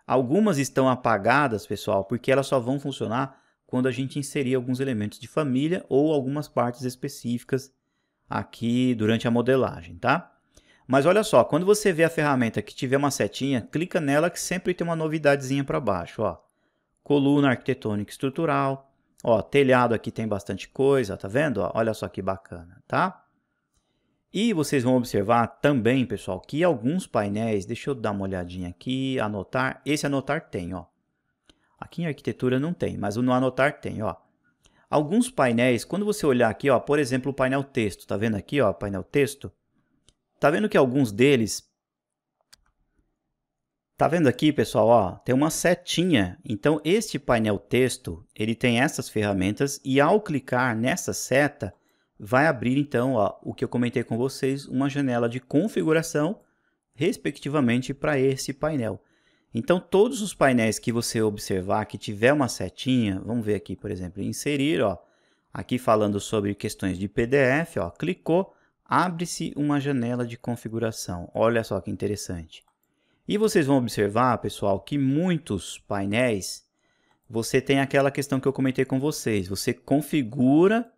Algumas estão apagadas, pessoal, porque elas só vão funcionar quando a gente inserir alguns elementos de família ou algumas partes específicas aqui durante a modelagem, tá? Mas olha só, quando você vê a ferramenta que tiver uma setinha, clica nela que sempre tem uma novidadezinha para baixo. Ó. Coluna arquitetônica estrutural. Ó, telhado aqui tem bastante coisa, tá vendo? Ó, olha só que bacana, tá? E vocês vão observar também, pessoal, que alguns painéis, deixa eu dar uma olhadinha aqui, anotar. Esse anotar tem, ó. Aqui em arquitetura não tem, mas no anotar tem, ó. Alguns painéis, quando você olhar aqui, ó, por exemplo, o painel texto, tá vendo aqui, ó, painel texto? Tá vendo que alguns deles... Tá vendo aqui, pessoal, ó, tem uma setinha. Então, este painel texto, ele tem essas ferramentas e ao clicar nessa seta, vai abrir, então, ó, o que eu comentei com vocês, uma janela de configuração respectivamente, para esse painel. Então, todos os painéis que você observar que tiver uma setinha, vamos ver aqui, por exemplo, inserir, ó, aqui falando sobre questões de PDF, ó, clicou, abre-se uma janela de configuração. Olha só que interessante. E vocês vão observar, pessoal, que muitos painéis, você tem aquela questão que eu comentei com vocês. Você configura,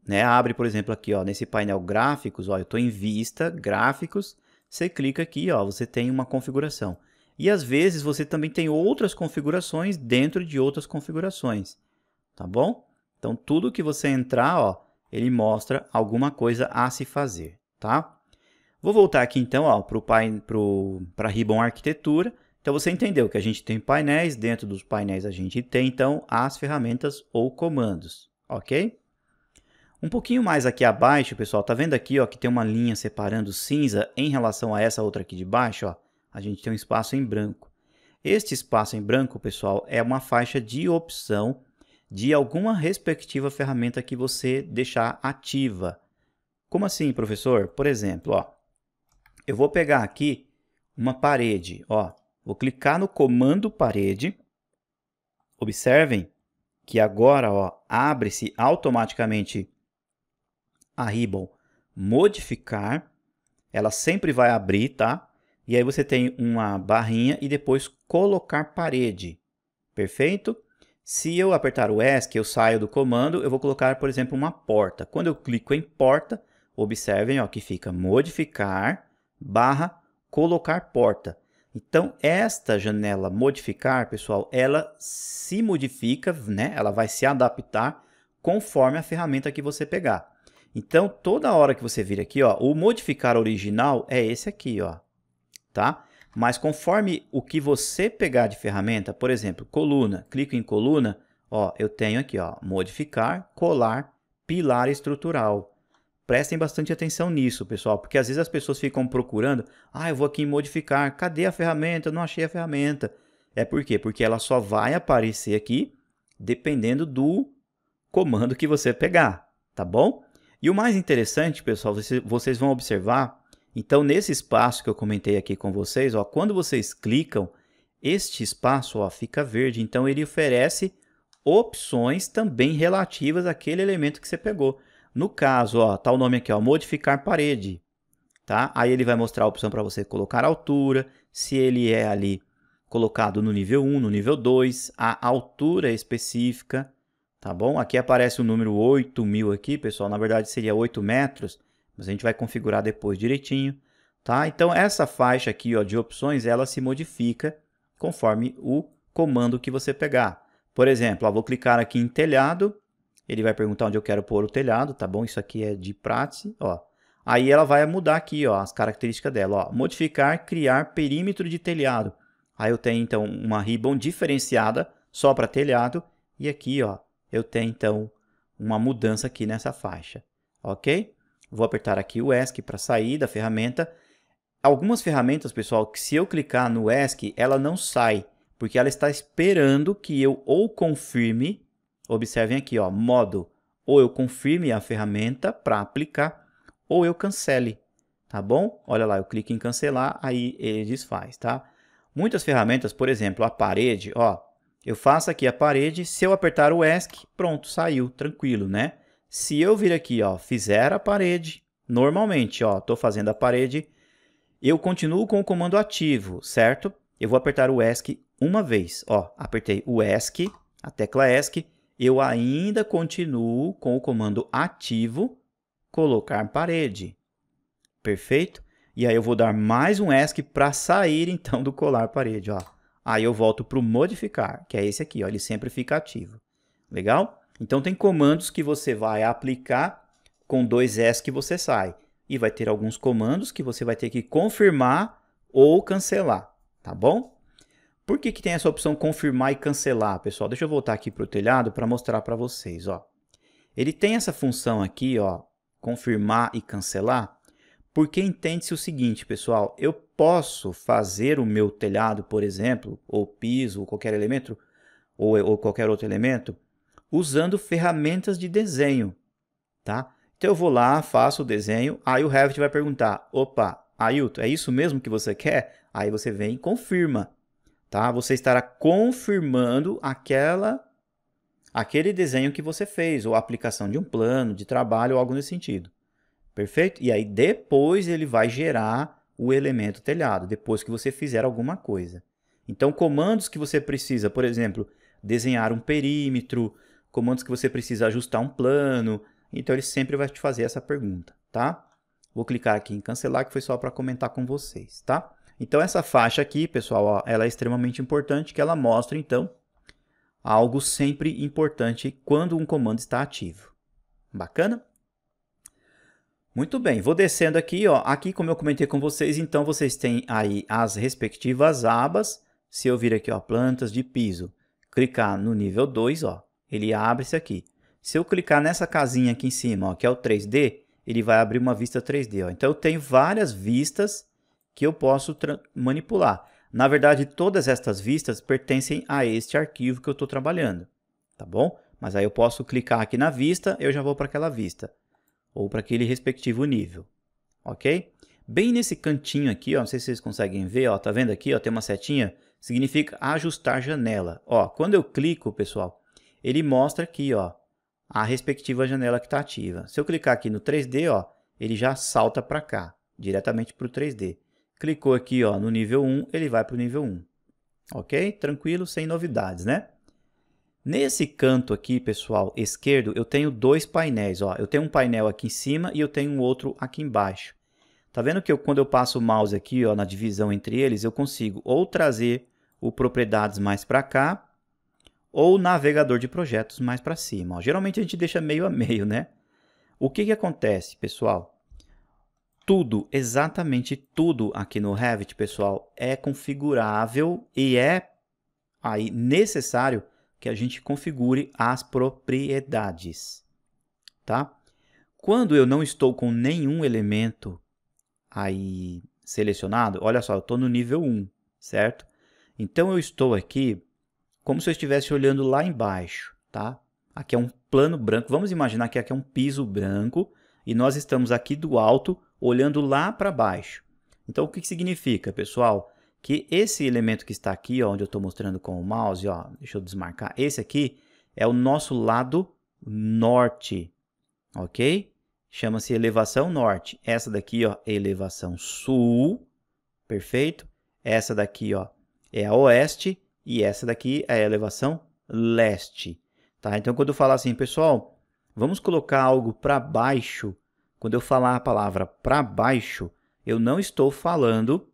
né, abre, por exemplo, aqui, ó, nesse painel gráficos, ó, eu estou em vista, gráficos, você clica aqui, ó, você tem uma configuração. E às vezes você também tem outras configurações dentro de outras configurações, tá bom? Então tudo que você entrar, ó, ele mostra alguma coisa a se fazer, tá? Vou voltar aqui então, ó, para Ribbon Arquitetura. Então você entendeu que a gente tem painéis, dentro dos painéis a gente tem então as ferramentas ou comandos, ok? Um pouquinho mais aqui abaixo, pessoal, tá vendo aqui, ó, que tem uma linha separando cinza em relação a essa outra aqui de baixo, ó? A gente tem um espaço em branco. Este espaço em branco, pessoal, é uma faixa de opção de alguma respectiva ferramenta que você deixar ativa. Como assim, professor? Por exemplo, ó, eu vou pegar aqui uma parede, ó, vou clicar no comando parede. Observem que agora, ó, abre-se automaticamente a Ribbon modificar. Ela sempre vai abrir, tá? E aí você tem uma barrinha e depois colocar parede. Perfeito? Se eu apertar o ESC, eu saio do comando, eu vou colocar, por exemplo, uma porta. Quando eu clico em porta, observem, ó, que fica modificar barra colocar porta. Então, esta janela modificar, pessoal, ela se modifica, né? Ela vai se adaptar conforme a ferramenta que você pegar. Então, toda hora que você vir aqui, ó, o modificar original é esse aqui, ó. Tá? Mas conforme o que você pegar de ferramenta, por exemplo, coluna, clico em coluna, ó, eu tenho aqui, ó, modificar, colar, pilar estrutural. Prestem bastante atenção nisso, pessoal, porque às vezes as pessoas ficam procurando, ah, eu vou aqui em modificar, cadê a ferramenta? Eu não achei a ferramenta. É por quê? Porque ela só vai aparecer aqui dependendo do comando que você pegar, tá bom? E o mais interessante, pessoal, vocês vão observar. Então, nesse espaço que eu comentei aqui com vocês, ó, quando vocês clicam, este espaço, ó, fica verde. Então, ele oferece opções também relativas àquele elemento que você pegou. No caso, ó, tá o nome aqui, ó, modificar parede. Tá? Aí ele vai mostrar a opção para você colocar a altura, se ele é ali colocado no nível 1, no nível 2, a altura específica. Tá bom? Aqui aparece o número 8.000 aqui, pessoal. Na verdade, seria 8 metros. Mas a gente vai configurar depois direitinho, tá? Então, essa faixa aqui, ó, de opções, ela se modifica conforme o comando que você pegar. Por exemplo, ó, vou clicar aqui em telhado, ele vai perguntar onde eu quero pôr o telhado, tá bom? Isso aqui é de prática, ó. Aí ela vai mudar aqui, ó, as características dela, ó. Modificar, criar perímetro de telhado. Aí eu tenho, então, uma ribbon diferenciada só para telhado. E aqui, ó, eu tenho, então, uma mudança aqui nessa faixa, ok? Vou apertar aqui o ESC para sair da ferramenta. Algumas ferramentas, pessoal, que se eu clicar no ESC, ela não sai, porque ela está esperando que eu ou confirme, observem aqui, ó, modo, ou eu confirme a ferramenta para aplicar, ou eu cancele, tá bom? Olha lá, eu clico em cancelar, aí ele desfaz, tá? Muitas ferramentas, por exemplo, a parede, ó, eu faço aqui a parede, se eu apertar o ESC, pronto, saiu, tranquilo, né? Se eu vir aqui, ó, fizer a parede, normalmente, ó, estou fazendo a parede, eu continuo com o comando ativo, certo? Eu vou apertar o ESC uma vez, ó, apertei o ESC, a tecla ESC, eu ainda continuo com o comando ativo, colocar parede, perfeito? E aí eu vou dar mais um ESC para sair, então, do colar parede, ó. Aí eu volto para o modificar, que é esse aqui, ó, ele sempre fica ativo, legal? Então, tem comandos que você vai aplicar com 2 ESC que você sai. E vai ter alguns comandos que você vai ter que confirmar ou cancelar, tá bom? Por que tem essa opção confirmar e cancelar, pessoal? Deixa eu voltar aqui para o telhado para mostrar para vocês, ó. Ele tem essa função aqui, ó, confirmar e cancelar, porque entende-se o seguinte, pessoal, eu posso fazer o meu telhado, por exemplo, ou piso, ou qualquer elemento, ou qualquer outro elemento, usando ferramentas de desenho, tá? Então eu vou lá, faço o desenho, aí o Revit vai perguntar, opa, Ailton, é isso mesmo que você quer? Aí você vem e confirma, tá? Você estará confirmando aquele desenho que você fez, ou a aplicação de um plano de trabalho, ou algo nesse sentido. Perfeito? E aí depois ele vai gerar o elemento telhado, depois que você fizer alguma coisa. Então, comandos que você precisa, por exemplo, desenhar um perímetro, comandos que você precisa ajustar um plano, então ele sempre vai te fazer essa pergunta, tá? Vou clicar aqui em cancelar, que foi só para comentar com vocês, tá? Então, essa faixa aqui, pessoal, ó, ela é extremamente importante, que ela mostra, então, algo sempre importante quando um comando está ativo. Bacana? Muito bem, vou descendo aqui, ó. Aqui, como eu comentei com vocês, então vocês têm aí as respectivas abas. Se eu vir aqui, ó, plantas de piso, clicar no nível 2, ó, ele abre isso aqui. Se eu clicar nessa casinha aqui em cima, ó, que é o 3D, ele vai abrir uma vista 3D, ó. Então eu tenho várias vistas que eu posso manipular. Na verdade, todas estas vistas pertencem a este arquivo que eu estou trabalhando, tá bom? Mas aí eu posso clicar aqui na vista, eu já vou para aquela vista, ou para aquele respectivo nível, ok? Bem nesse cantinho aqui, ó, não sei se vocês conseguem ver, ó, tá vendo aqui, ó, tem uma setinha, significa ajustar janela. Ó, quando eu clico, pessoal, ele mostra aqui, ó, a respectiva janela que está ativa. Se eu clicar aqui no 3D, ó, ele já salta para cá, diretamente para o 3D. Clicou aqui, ó, no nível 1, ele vai para o nível 1. Ok? Tranquilo, sem novidades, né? Nesse canto aqui, pessoal, esquerdo, eu tenho dois painéis. Ó. Eu tenho um painel aqui em cima e eu tenho um outro aqui embaixo. Tá vendo que quando eu passo o mouse aqui, ó, na divisão entre eles, eu consigo ou trazer o propriedades mais para cá, ou o navegador de projetos mais para cima. Ó. Geralmente a gente deixa meio a meio, né? O que acontece, pessoal? Tudo, exatamente tudo aqui no Revit, pessoal, é configurável e é aí necessário que a gente configure as propriedades, tá? Quando eu não estou com nenhum elemento aí selecionado, olha só, eu estou no nível 1, certo? Então eu estou aqui como se eu estivesse olhando lá embaixo, tá? Aqui é um plano branco, vamos imaginar que aqui é um piso branco e nós estamos aqui do alto olhando lá para baixo. Então o que significa, pessoal? Que esse elemento que está aqui, ó, onde eu estou mostrando com o mouse, ó, deixa eu desmarcar, esse aqui é o nosso lado norte, ok? Chama-se elevação norte. Essa daqui, ó, é elevação sul, perfeito? Essa daqui, ó, é a oeste e essa daqui é a elevação leste, tá? Então, quando eu falar assim, pessoal, vamos colocar algo para baixo, quando eu falar a palavra para baixo, eu não estou falando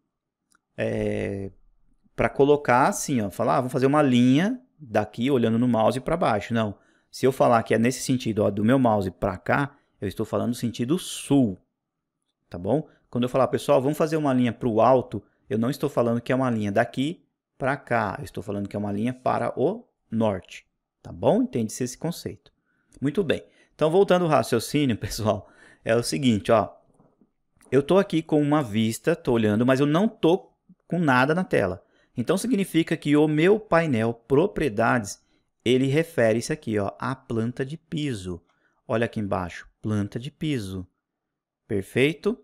para colocar assim, ó, falar, vamos fazer uma linha daqui olhando no mouse para baixo. Não. Se eu falar que é nesse sentido, ó, do meu mouse para cá, eu estou falando no sentido sul, tá bom? Quando eu falar, pessoal, vamos fazer uma linha para o alto, eu não estou falando que é uma linha daqui para cá, eu estou falando que é uma linha para o norte, tá bom? Entende-se esse conceito. Muito bem. Então, voltando ao raciocínio, pessoal, é o seguinte, ó, eu estou aqui com uma vista, estou olhando, mas eu não estou com nada na tela. Então, significa que o meu painel propriedades, ele refere-se aqui, ó, à planta de piso. Olha aqui embaixo, planta de piso. Perfeito?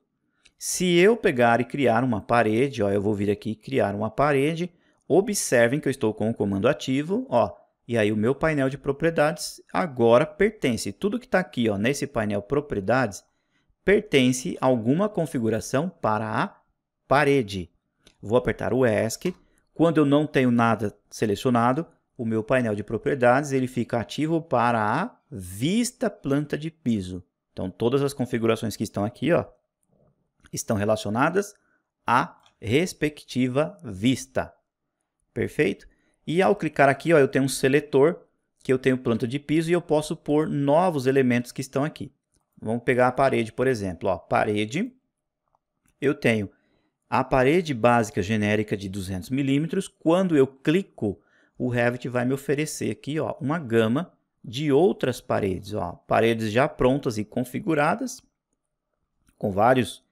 Se eu pegar e criar uma parede, ó, eu vou vir aqui e criar uma parede. Observem que eu estou com o comando ativo, ó, e aí o meu painel de propriedades agora pertence. Tudo que está aqui, ó, nesse painel propriedades pertence a alguma configuração para a parede. Vou apertar o ESC. Quando eu não tenho nada selecionado, o meu painel de propriedades ele fica ativo para a vista planta de piso. Então, todas as configurações que estão aqui, ó, estão relacionadas à respectiva vista. Perfeito? E ao clicar aqui, ó, eu tenho um seletor, que eu tenho planta de piso, e eu posso pôr novos elementos que estão aqui. Vamos pegar a parede, por exemplo. Ó, parede, eu tenho a parede básica genérica de 200 milímetros. Quando eu clico, o Revit vai me oferecer aqui, ó, uma gama de outras paredes. Ó, paredes já prontas e configuradas, com vários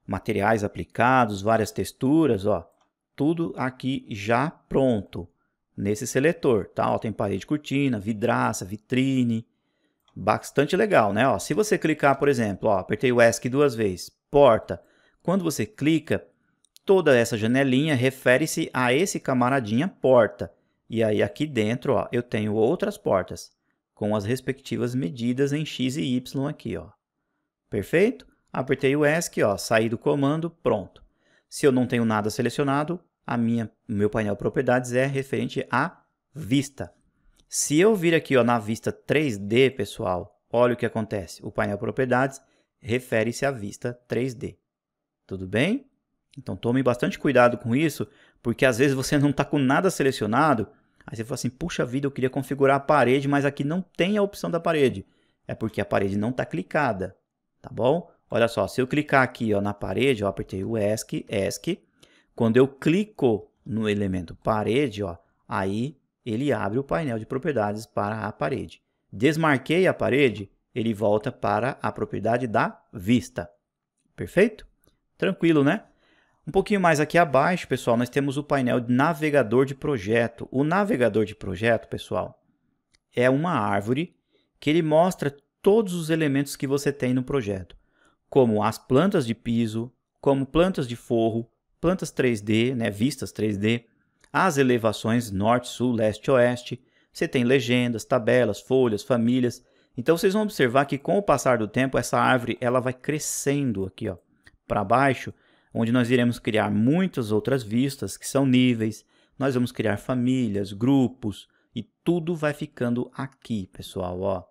materiais aplicados, várias texturas, ó, tudo aqui já pronto nesse seletor. Tá? Ó, tem parede cortina, vidraça, vitrine, bastante legal, né? Ó, se você clicar, por exemplo, ó, apertei o ESC 2 vezes, porta. Quando você clica, toda essa janelinha refere-se a esse camaradinha porta. E aí aqui dentro, ó, eu tenho outras portas com as respectivas medidas em X e Y aqui, ó. Perfeito? Apertei o ESC, ó, saí do comando, pronto. Se eu não tenho nada selecionado, o meu painel propriedades é referente à vista. Se eu vir aqui, ó, na vista 3D, pessoal, olha o que acontece. O painel propriedades refere-se à vista 3D. Tudo bem? Então tome bastante cuidado com isso, porque às vezes você não está com nada selecionado. Aí você fala assim, puxa vida, eu queria configurar a parede, mas aqui não tem a opção da parede. É porque a parede não está clicada, tá bom? Olha só, se eu clicar aqui, ó, na parede, ó, apertei o ESC. Quando eu clico no elemento parede, ó, aí ele abre o painel de propriedades para a parede. Desmarquei a parede, ele volta para a propriedade da vista. Perfeito? Tranquilo, né? Um pouquinho mais aqui abaixo, pessoal, nós temos o painel de navegador de projeto. O navegador de projeto, pessoal, é uma árvore que ele mostra todos os elementos que você tem no projeto, como as plantas de piso, como plantas de forro, plantas 3D, né, vistas 3D, as elevações norte, sul, leste, oeste. Você tem legendas, tabelas, folhas, famílias. Então vocês vão observar que com o passar do tempo essa árvore ela vai crescendo aqui, ó, para baixo, onde nós iremos criar muitas outras vistas que são níveis. Nós vamos criar famílias, grupos e tudo vai ficando aqui, pessoal, ó.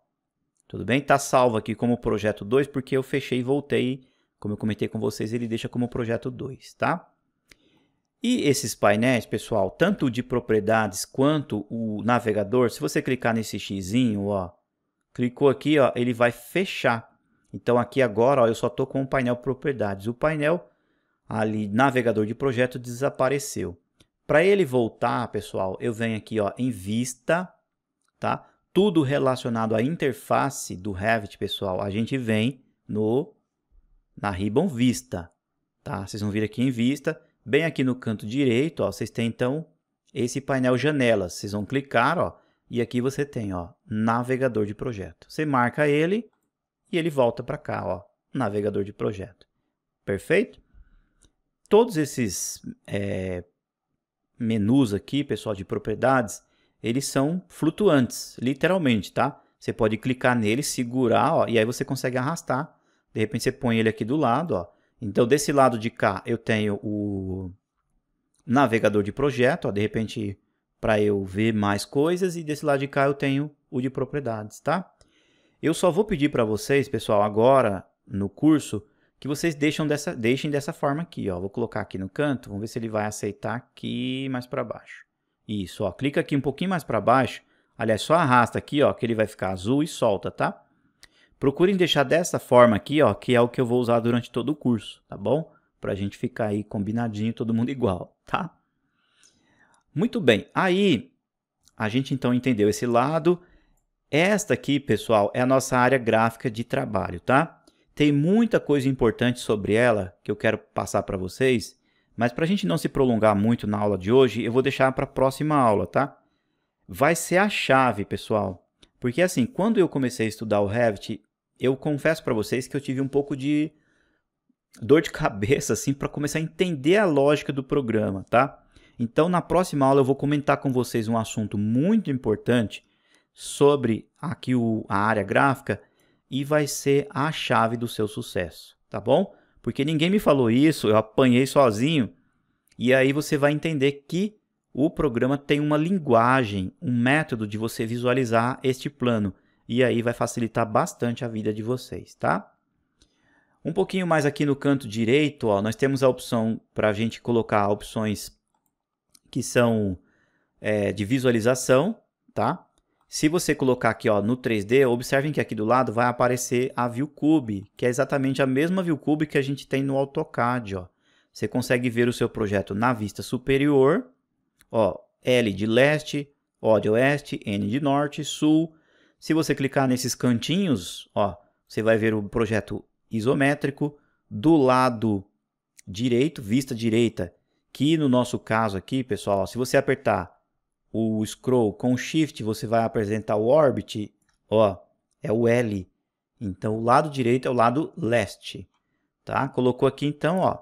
Tudo bem? Está salvo aqui como projeto 2 porque eu fechei e voltei. Como eu comentei com vocês, ele deixa como projeto 2, tá? E esses painéis, pessoal, tanto o de propriedades quanto o navegador, se você clicar nesse xizinho, ó, clicou aqui, ó, ele vai fechar. Então aqui agora, ó, eu só estou com o painel propriedades. O painel ali, navegador de projeto, desapareceu. Para ele voltar, pessoal, eu venho aqui, ó, em vista, tá? Tudo relacionado à interface do Revit, pessoal, a gente vem na Ribbon Vista, tá? Vocês vão vir aqui em vista, bem aqui no canto direito, ó, vocês têm então esse painel janelas. Vocês vão clicar, ó, e aqui você tem, ó, navegador de projeto. Você marca ele e ele volta para cá, ó, navegador de projeto. Perfeito? Todos esses menus aqui, pessoal, de propriedades, eles são flutuantes, literalmente, tá? Você pode clicar nele, segurar, ó, e aí você consegue arrastar. De repente você põe ele aqui do lado, ó. Então desse lado de cá eu tenho o navegador de projeto, ó, de repente para eu ver mais coisas, e desse lado de cá eu tenho o de propriedades, tá? Eu só vou pedir para vocês, pessoal, agora no curso, que vocês deixem dessa forma aqui, ó. Vou colocar aqui no canto, vamos ver se ele vai aceitar aqui mais para baixo. Isso, ó, clica aqui um pouquinho mais para baixo, aliás, só arrasta aqui, ó, que ele vai ficar azul e solta, tá? Procurem deixar dessa forma aqui, ó, que é o que eu vou usar durante todo o curso, tá bom? Pra gente ficar aí combinadinho, todo mundo igual, tá? Muito bem, aí a gente então entendeu esse lado. Esta aqui, pessoal, é a nossa área gráfica de trabalho, tá? Tem muita coisa importante sobre ela que eu quero passar para vocês, mas para a gente não se prolongar muito na aula de hoje, eu vou deixar para a próxima aula, tá? Vai ser a chave, pessoal. Porque assim, quando eu comecei a estudar o Revit, eu confesso para vocês que eu tive um pouco de dor de cabeça assim para começar a entender a lógica do programa, tá? Então, na próxima aula eu vou comentar com vocês um assunto muito importante sobre aqui a área gráfica e vai ser a chave do seu sucesso, tá bom? Porque ninguém me falou isso, eu apanhei sozinho, e aí você vai entender que o programa tem uma linguagem, um método de você visualizar este plano, e aí vai facilitar bastante a vida de vocês, tá? Um pouquinho mais aqui no canto direito, ó, nós temos a opção para a gente colocar opções que são de visualização, tá? Se você colocar aqui, ó, no 3D, observem que aqui do lado vai aparecer a ViewCube, que é exatamente a mesma ViewCube que a gente tem no AutoCAD, ó. Você consegue ver o seu projeto na vista superior, ó, L de leste, O de oeste, N de norte, sul. Se você clicar nesses cantinhos, ó, você vai ver o projeto isométrico. Do lado direito, vista direita, que no nosso caso aqui, pessoal, ó, se você apertar o scroll com o shift, você vai apresentar o orbit, ó, é o L. Então o lado direito é o lado leste, tá? Colocou aqui então, ó,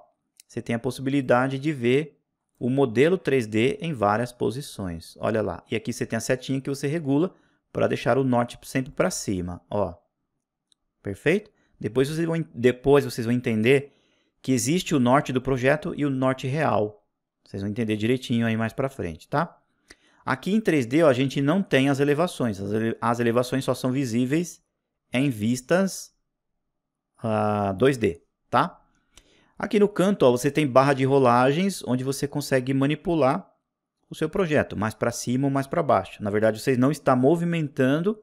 você tem a possibilidade de ver o modelo 3D em várias posições. Olha lá. E aqui você tem a setinha que você regula para deixar o norte sempre para cima, ó. Perfeito? Depois vocês vão entender que existe o norte do projeto e o norte real. Vocês vão entender direitinho aí mais para frente, tá? Aqui em 3D, ó, a gente não tem as elevações. As elevações só são visíveis em vistas 2D, tá? Aqui no canto, ó, você tem barra de rolagens, onde você consegue manipular o seu projeto, mais para cima ou mais para baixo. Na verdade, você não está movimentando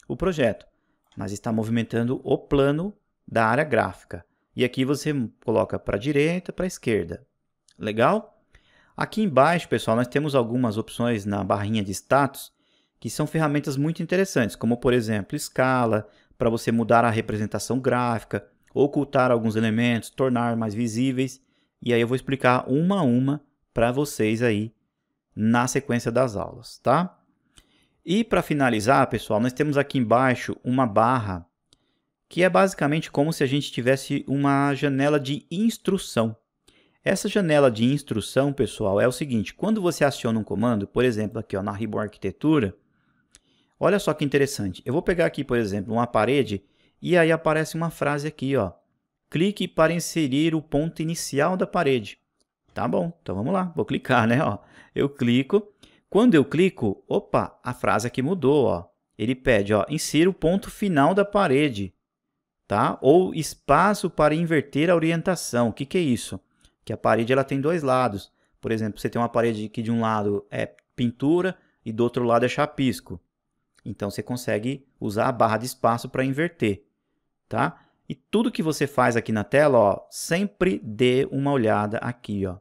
o projeto, mas está movimentando o plano da área gráfica. E aqui você coloca para a direita, para a esquerda. Legal? Aqui embaixo, pessoal, nós temos algumas opções na barrinha de status, que são ferramentas muito interessantes, como, por exemplo, escala, para você mudar a representação gráfica, ocultar alguns elementos, tornar mais visíveis. E aí eu vou explicar uma a uma para vocês aí na sequência das aulas, tá? E para finalizar, pessoal, nós temos aqui embaixo uma barra que é basicamente como se a gente tivesse uma janela de instrução. Essa janela de instrução, pessoal, é o seguinte: quando você aciona um comando, por exemplo, aqui ó, na Ribbon Arquitetura, olha só que interessante. Eu vou pegar aqui, por exemplo, uma parede e aí aparece uma frase aqui, ó. Clique para inserir o ponto inicial da parede. Tá bom, então vamos lá. Vou clicar, né? Ó, eu clico. Quando eu clico, opa, a frase aqui mudou, ó. Ele pede, ó, insira o ponto final da parede, tá? Ou espaço para inverter a orientação. O que que é isso? Que a parede ela tem dois lados. Por exemplo, você tem uma parede que de um lado é pintura e do outro lado é chapisco. Então você consegue usar a barra de espaço para inverter, tá? E tudo que você faz aqui na tela, ó, sempre dê uma olhada aqui, ó,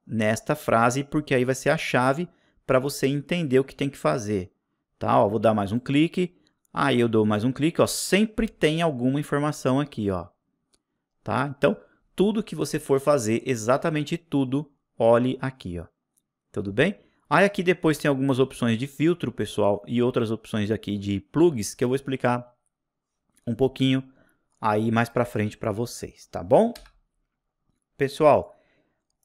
nesta frase, porque aí vai ser a chave para você entender o que tem que fazer, tá? Ó, vou dar mais um clique, aí eu dou mais um clique, ó, sempre tem alguma informação aqui, ó, tá? Então, tudo que você for fazer, exatamente tudo, olhe aqui, ó. Tudo bem? Aí aqui depois tem algumas opções de filtro, pessoal, e outras opções aqui de plugs que eu vou explicar um pouquinho aí mais para frente para vocês, tá bom? Pessoal,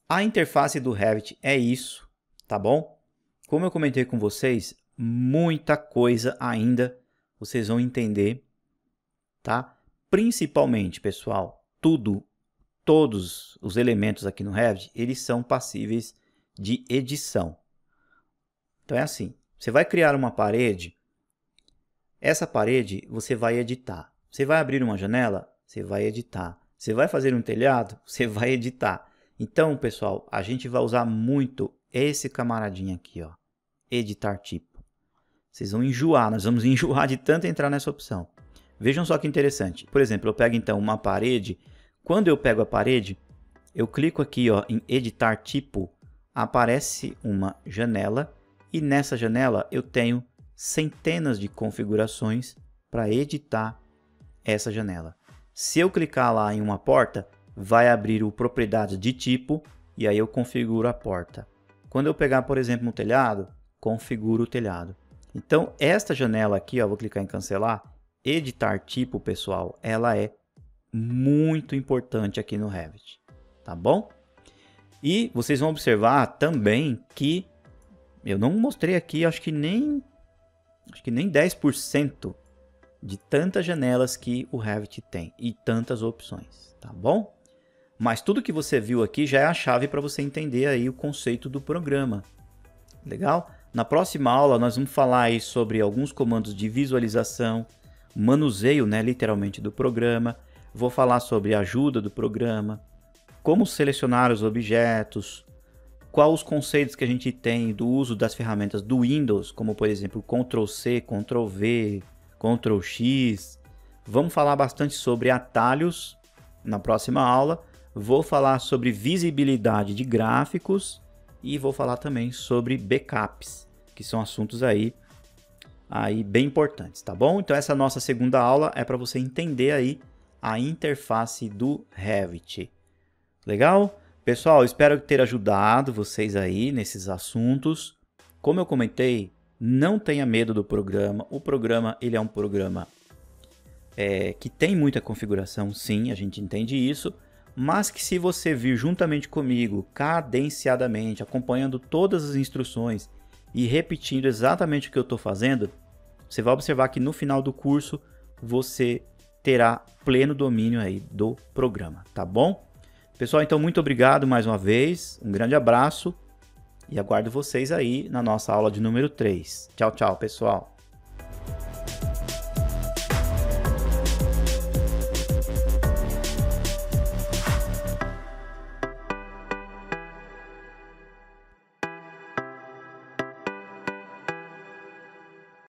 a interface do Revit é isso, tá bom? Como eu comentei com vocês, muita coisa ainda vocês vão entender, tá? Principalmente, pessoal, todos os elementos aqui no Revit, eles são passíveis de edição. Então é assim, você vai criar uma parede, essa parede você vai editar. Você vai abrir uma janela, você vai editar. Você vai fazer um telhado, você vai editar. Então, pessoal, a gente vai usar muito esse camaradinho aqui, ó, editar tipo. Vocês vão enjoar, nós vamos enjoar de tanto entrar nessa opção. Vejam só que interessante. Por exemplo, eu pego então uma parede. Quando eu pego a parede, eu clico aqui, ó, em editar tipo, aparece uma janela e nessa janela eu tenho centenas de configurações para editar essa janela. Se eu clicar lá em uma porta, vai abrir o propriedades de tipo e aí eu configuro a porta. Quando eu pegar, por exemplo, um telhado, configuro o telhado. Então, esta janela aqui, ó, vou clicar em cancelar, editar tipo, pessoal, ela é muito importante aqui no Revit, tá bom? E vocês vão observar também que eu não mostrei aqui, acho que nem 10% de tantas janelas que o Revit tem e tantas opções, tá bom? Mas tudo que você viu aqui já é a chave para você entender aí o conceito do programa. Legal? Na próxima aula nós vamos falar aí sobre alguns comandos de visualização, manuseio, né, literalmente do programa. Vou falar sobre a ajuda do programa, como selecionar os objetos, quais os conceitos que a gente tem do uso das ferramentas do Windows, como por exemplo Ctrl+C, Ctrl+V, Ctrl+X. Vamos falar bastante sobre atalhos na próxima aula. Vou falar sobre visibilidade de gráficos e vou falar também sobre backups, que são assuntos aí bem importantes, tá bom? Então essa nossa segunda aula é para você entender aí a interface do Revit. Legal? Pessoal, espero ter ajudado vocês aí nesses assuntos. Como eu comentei, não tenha medo do programa. O programa, ele é um programa que tem muita configuração, sim, a gente entende isso, mas que se você vir juntamente comigo, cadenciadamente, acompanhando todas as instruções e repetindo exatamente o que eu estou fazendo, você vai observar que no final do curso você terá pleno domínio aí do programa, tá bom? Pessoal, então muito obrigado mais uma vez, um grande abraço e aguardo vocês aí na nossa aula de número 3. Tchau, tchau, pessoal!